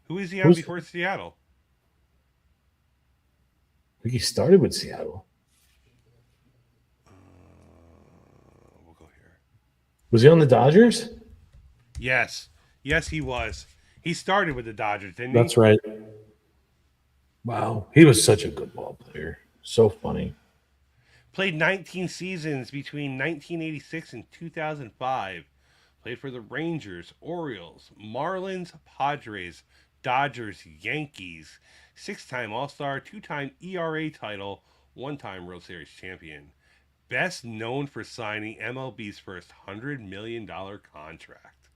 Who is he on before Seattle? I think he started with Seattle. We'll go here. Was he on the Dodgers? Yes. Yes, he was. He started with the Dodgers, didn't he? That's right. Wow. He was such a good ball player. So funny. Played 19 seasons between 1986 and 2005. Played for the Rangers, Orioles, Marlins, Padres, Dodgers, Yankees. 6-time All-Star, 2-time ERA title, 1-time World Series champion. Best known for signing MLB's first $100 million contract.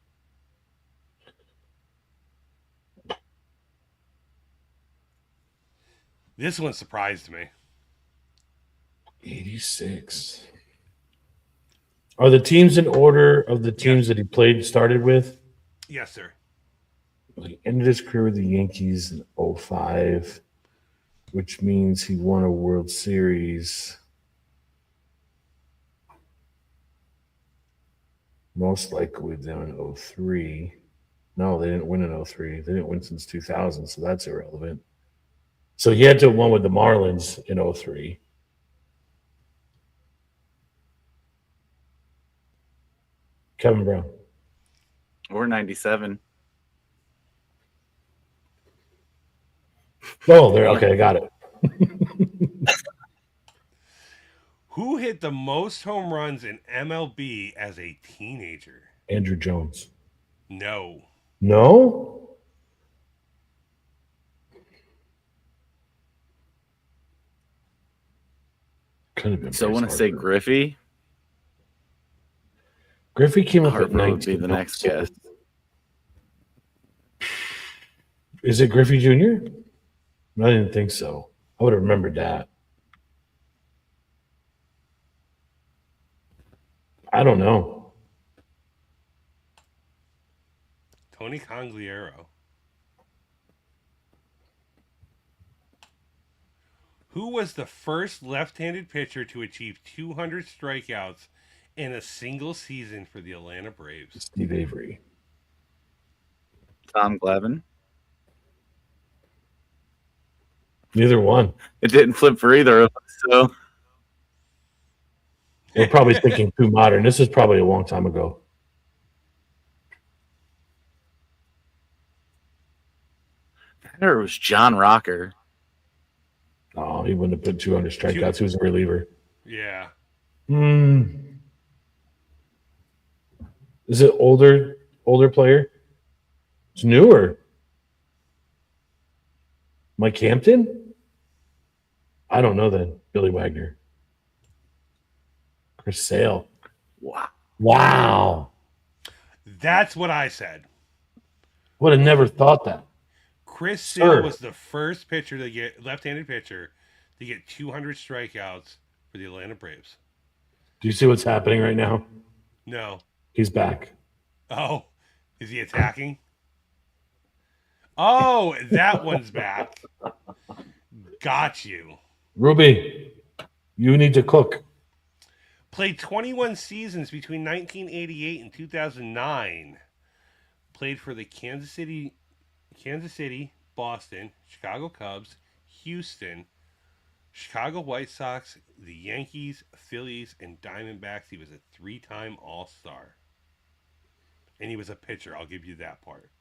This one surprised me. 86. Are the teams in order of the teams that he played and started with? Yes, sir. He ended his career with the Yankees in 05, which means he won a World Series. Most likely down in 03. No, they didn't win in 03. They didn't win since 2000, so that's irrelevant. So he had to have won with the Marlins in 03. Kevin Brown. Or 97. Oh, there. Okay, I got it. Who hit the most home runs in MLB as a teenager? Andrew Jones. No. No? Could have been. So I Bryce want to say Harper. Griffey. Griffey came up at Harper 19. would be the next guess. Is it Griffey Jr.? I didn't think so. I would have remembered that. I don't know. Tony Congliero. Who was the first left-handed pitcher to achieve 200 strikeouts in a single season for the Atlanta Braves? Steve Avery. Tom Glavine. Neither one. It didn't flip for either of us. So We're probably thinking too modern. This is probably a long time ago. there was John Rocker. Oh, he wouldn't have put 200 strikeouts. He was a reliever. Yeah. Is it older player? It's newer. Mike Hampton? I don't know then. Billy Wagner. Chris Sale. Wow. That's what I said. Would have never thought that. Chris Sale was the first pitcher to get left-handed pitcher to get 200 strikeouts for the Atlanta Braves. Do you see what's happening right now? No. He's back. Oh, is he attacking? Oh, that one's back. Got you. Ruby, you need to cook. Played 21 seasons between 1988 and 2009. Played for the Kansas City, Boston, Chicago Cubs, Houston, Chicago White Sox, the Yankees, Phillies, and Diamondbacks. He was a 3-time All-Star. And he was a pitcher. I'll give you that part.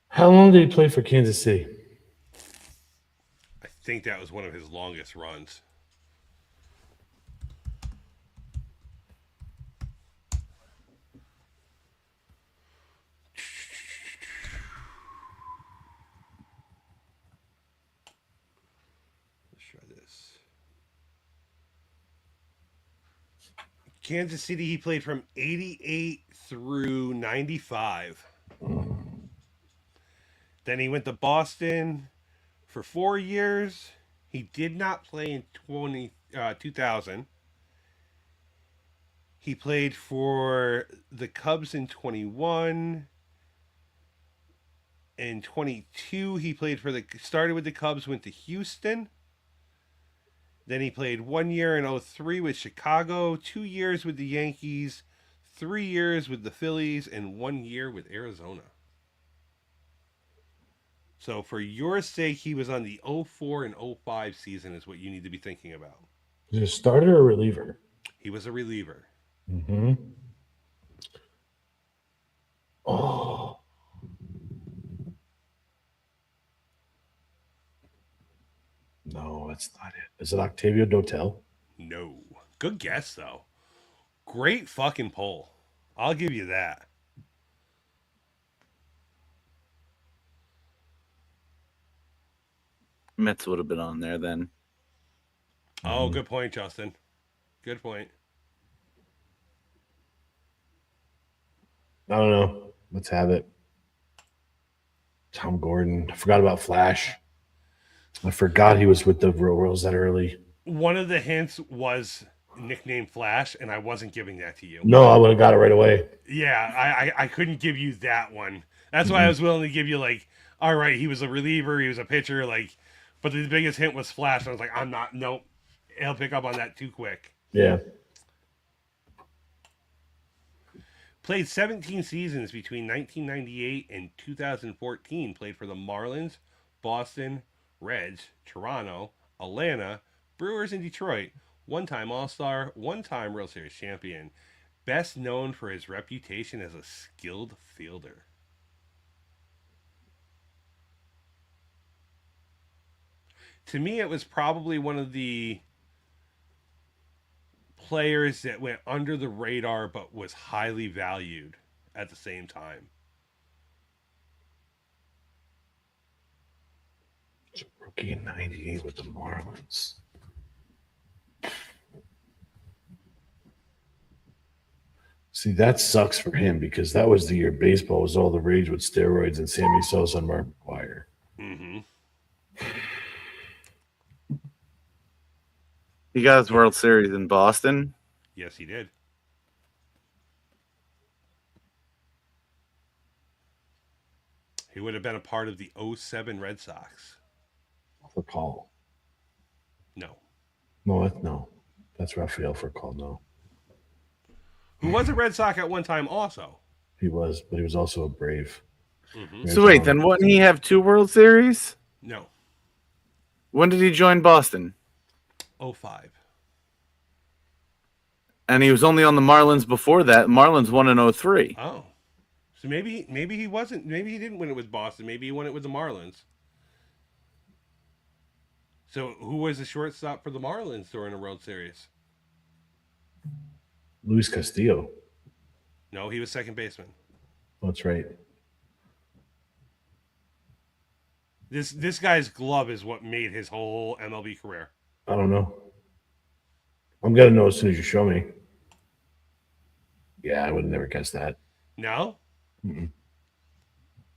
How long did he play for Kansas City? I think that was one of his longest runs. Let's try this. Kansas City, he played from 88 through 95. Then he went to Boston for 4 years. He did not play in 2000. He played for the Cubs in 21. In 22, he played for started with the Cubs, went to Houston. Then he played 1 year in 03 with Chicago, 2 years with the Yankees, 3 years with the Phillies, and 1 year with Arizona. So for your sake, he was on the 04 and 05 season is what you need to be thinking about. Was he a starter or reliever? He was a reliever. Mm-hmm. Oh. No, that's not it. Is it Octavio Dotel? No. Good guess, though. Great fucking poll. I'll give you that. Mets would have been on there then. Oh, good point, Justin. Good point. I don't know. Let's have it. Tom Gordon. I forgot about Flash. I forgot he was with the Royals that early. One of the hints was nickname Flash, and I wasn't giving that to you. No, I would have got it right away. Yeah, I couldn't give you that one. That's why I was willing to give you, like, all right, he was a reliever, he was a pitcher, like, but the biggest hint was Flash. And I was like, nope. He'll pick up on that too quick. Yeah. Played 17 seasons between 1998 and 2014. Played for the Marlins, Boston, Reds, Toronto, Atlanta, Brewers, and Detroit. One-time All-Star, one-time World Series champion. Best known for his reputation as a skilled fielder. To me, it was probably one of the players that went under the radar but was highly valued at the same time. Rookie in 98 with the Marlins. See, that sucks for him because that was the year baseball was all the rage with steroids and Sammy Sosa and Mark McGwire. Mm-hmm. He got his World Series in Boston. Yes, he did. He would have been a part of the 07 Red Sox. Furcal. No. No. That's Rafael Furcal. No. Who was a Red Sox at one time also. He was, but he was also a Brave. Mm-hmm. So wait, then wouldn't he have 2 World Series? No. When did he join Boston? 05. And he was only on the Marlins before that. Marlins won in 03. Oh. So maybe he wasn't. Maybe he didn't win it with Boston. Maybe he won it with the Marlins. So who was the shortstop for the Marlins during the World Series? Luis Castillo. No, he was second baseman. Oh, that's right. This guy's glove is what made his whole MLB career. I don't know. I'm going to know as soon as you show me. Yeah, I would have never guessed that. No? Mm-mm.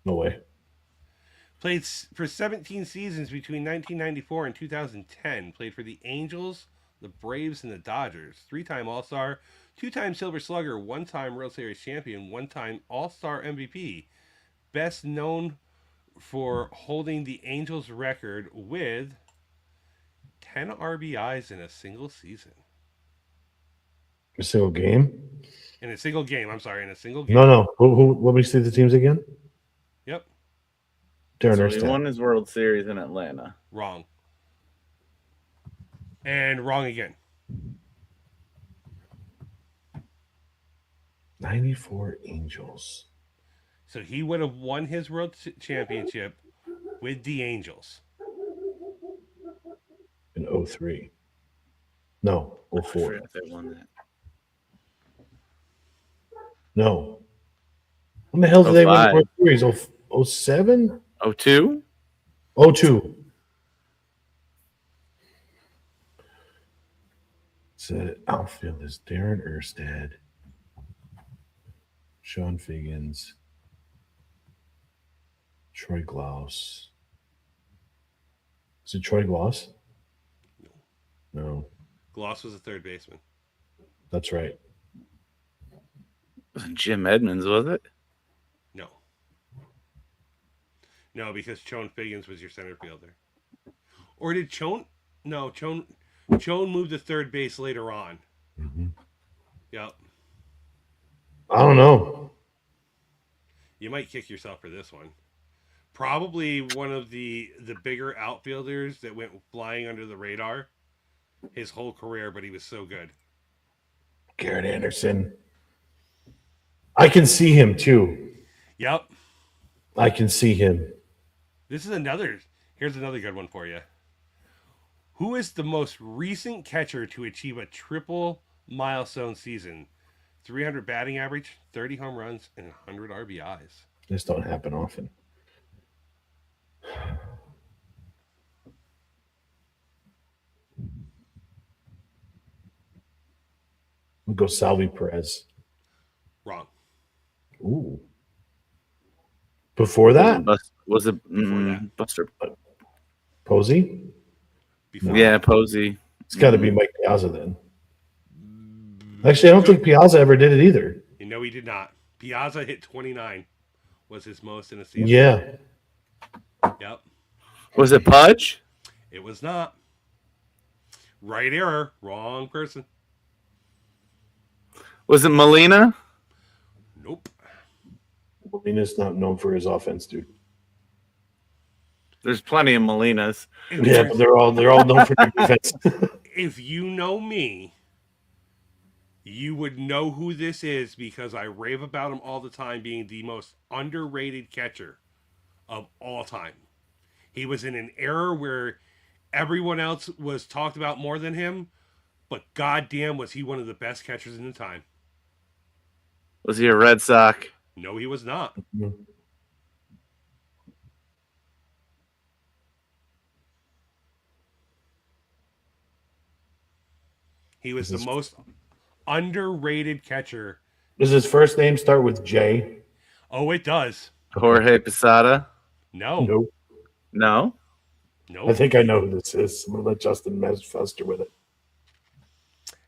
No way. Played for 17 seasons between 1994 and 2010. Played for the Angels, the Braves, and the Dodgers. 3-time All-Star, 2-time Silver Slugger, 1-time World Series champion, 1-time All-Star MVP. Best known for holding the Angels record with 10 RBIs in a single season. A single game? In a single game. I'm sorry, in a single game. No. Who? Let me see the teams again. Yep. Darren So he Erstad. won his World Series in Atlanta. Wrong. And wrong again. 94 Angels. So he would have won his World Championship with the Angels. In 03. No, I 04. forgot if they won that. No. When the hell did they win the 05. World Series? 07? 02? 02. So outfield is Darren Erstad, Sean Figgins, Troy Glaus. Is it Troy Glaus? No, Gloss was a third baseman. that's right. Jim Edmonds, was it? No. No, because Chone Figgins was your center fielder. Or did Chone? No, Chone moved to third base later on. Mm-hmm. Yep. I don't know. You might kick yourself for this one. Probably one of the bigger outfielders that went flying under the radar his whole career, but he was so good. Garrett Anderson. I can see him too. Yep. I can see him. Here's another good one for you. Who is the most recent catcher to achieve a triple milestone season? 300 batting average, 30 home runs, and 100 RBIs. This don't happen often. We'll go Salvi Perez. Wrong. Ooh. Before that? Was it that. Buster? Posey? Before Yeah, Posey. It's got to be Mike Piazza then. Actually, I don't think Piazza ever did it either. You know he did not. Piazza hit 29. Was his most in a season. Yeah. Yep. Was it Pudge? It was not. Right error. Wrong person. Was it Molina? Nope. Molina's not known for his offense, dude. There's plenty of Molinas. If Yeah, there's- but they're all known for their defense. if you know me, you would know who this is because I rave about him all the time being the most underrated catcher of all time. He was in an era where everyone else was talked about more than him, but goddamn was he one of the best catchers in the time. Was he a Red Sox? No, he was not. He was the most underrated catcher. Does his first name start with J? Oh, it does. Jorge Posada? No, Nope. No. no. I think I know who this is. I'm gonna let Justin Fester with it.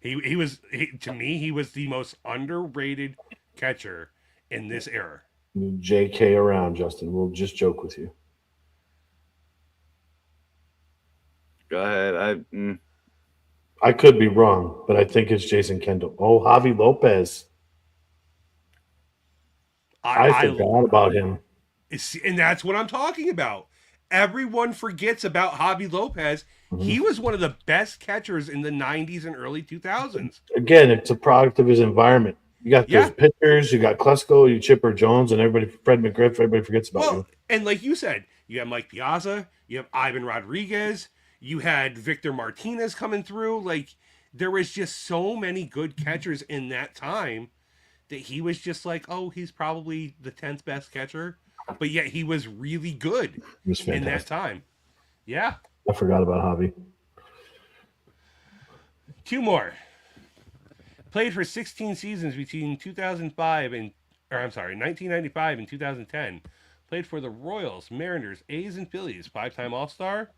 He was to me he was the most underrated catcher in this era. JK around, Justin. We'll just joke with you. Go ahead. I could be wrong, but I think it's Jason Kendall. Oh, Javi Lopez. I forgot about him. And that's what I'm talking about. Everyone forgets about Javi Lopez. He was one of the best catchers in the 90s and early 2000s. Again, it's a product of his environment. You got those pitchers, you got Klesko, you Chipper Jones, and everybody, Fred McGriff, everybody forgets about you. And like you said, you have Mike Piazza, you have Ivan Rodriguez, you had Victor Martinez coming through. Like, there was just so many good catchers in that time that he was just like, oh, he's probably the 10th best catcher. But yet he was really good He was in that fantastic. time. Yeah. I forgot about Javi. Two more. Played for 16 seasons between 1995 and 2010. Played for the Royals, Mariners, A's, and Phillies. 5-time All-Star.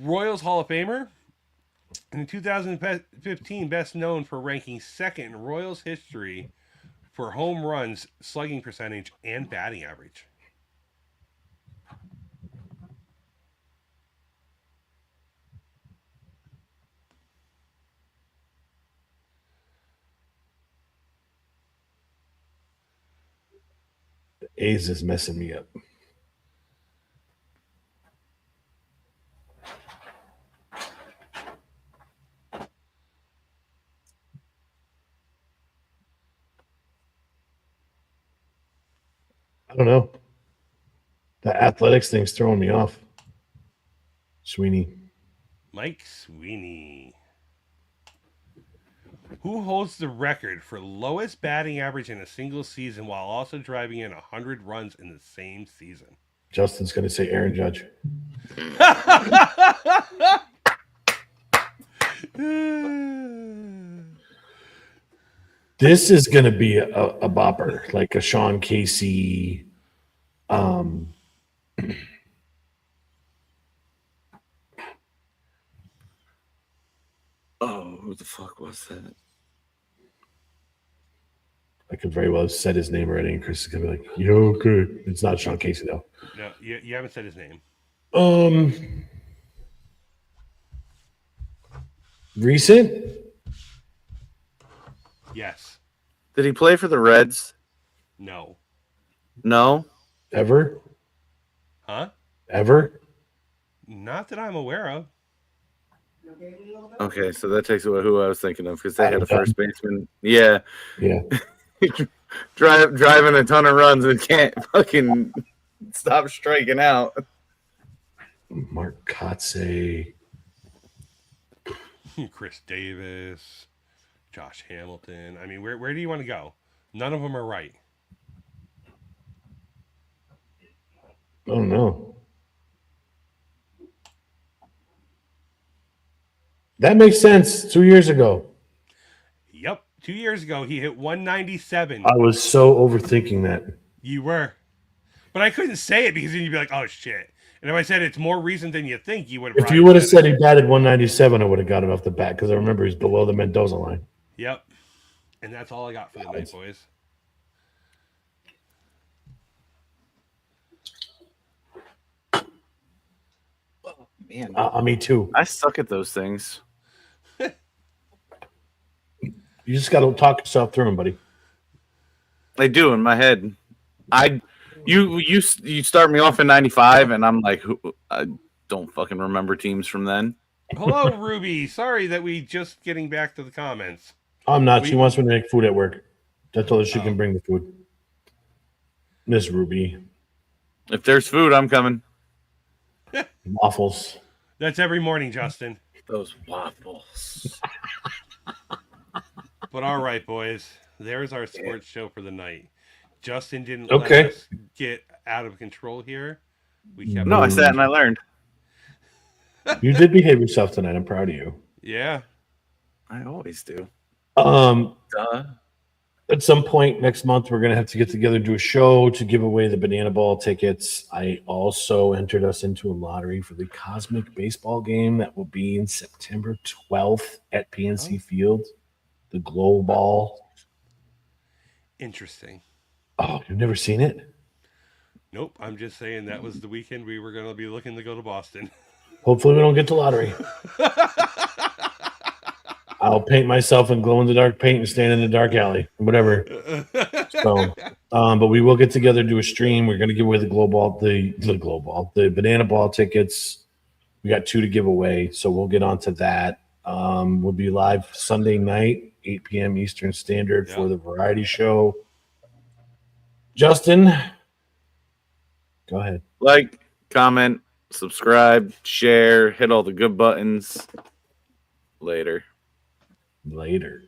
Royals Hall of Famer. In 2015, best known for ranking second in Royals history for home runs, slugging percentage, and batting average. A's is messing me up. I don't know. The athletics thing's throwing me off. Sweeney. Mike Sweeney. Who holds the record for lowest batting average in a single season while also driving in 100 runs in the same season? Justin's going to say Aaron Judge. This is going to be a bopper, like a Sean Casey. Oh, who the fuck was that? I could very well have said his name already, and Chris is going to be like, yo, good. It's not Sean Casey, though. No, you haven't said his name. Recent? Yes. Did he play for the Reds? No. No. Ever? Huh? Ever? Not that I'm aware of. Okay, so that takes away who I was thinking of because they had a first baseman. Yeah, Yeah. driving a ton of runs and can't fucking stop striking out. Mark Kotze. Chris Davis, Josh Hamilton. I mean, where do you want to go? None of them are right. Oh, no. That makes sense. 2 years ago. Yep. 2 years ago, he hit 197. I was so overthinking that. You were. But I couldn't say it because then you'd be like, oh, shit. And if I said it's more recent than you think, you would have. If you would have said he batted 197, I would have got it off the bat because I remember he's below the Mendoza line. Yep. And that's all I got for the night, boys. Man, Me too. I suck at those things. You just got to talk yourself through him, buddy. I do in my head. You start me off in '95, and I'm like, I don't fucking remember teams from then. Hello, Ruby. Sorry that we just getting back to the comments. I'm not. She wants me to make food at work. I told her she Oh. can bring the food. Miss Ruby. If there's food, I'm coming. Waffles. That's every morning, Justin. Those waffles. But all right, boys. There's our sports show for the night. Justin didn't Okay. let us get out of control here. We kept No, I sat and I learned. You did behave yourself tonight. I'm proud of you. Yeah. I always do. Duh. At some point next month, we're going to have to get together and do a show to give away the Banana Ball tickets. I also entered us into a lottery for the Cosmic Baseball game that will be in September 12th at PNC Field. The Glow Ball. Interesting. Oh, you've never seen it? Nope. I'm just saying that was the weekend we were going to be looking to go to Boston. Hopefully, we don't get the lottery. I'll paint myself in glow in the dark paint and stand in the dark alley, whatever. So, but we will get together, do a stream. We're going to give away the the Banana Ball tickets. We got 2 to give away, so we'll get on to that. We'll be live Sunday night, 8 p.m. Eastern Standard for the variety show. Justin, go ahead. Like, comment, subscribe, share, hit all the good buttons. Later. Later.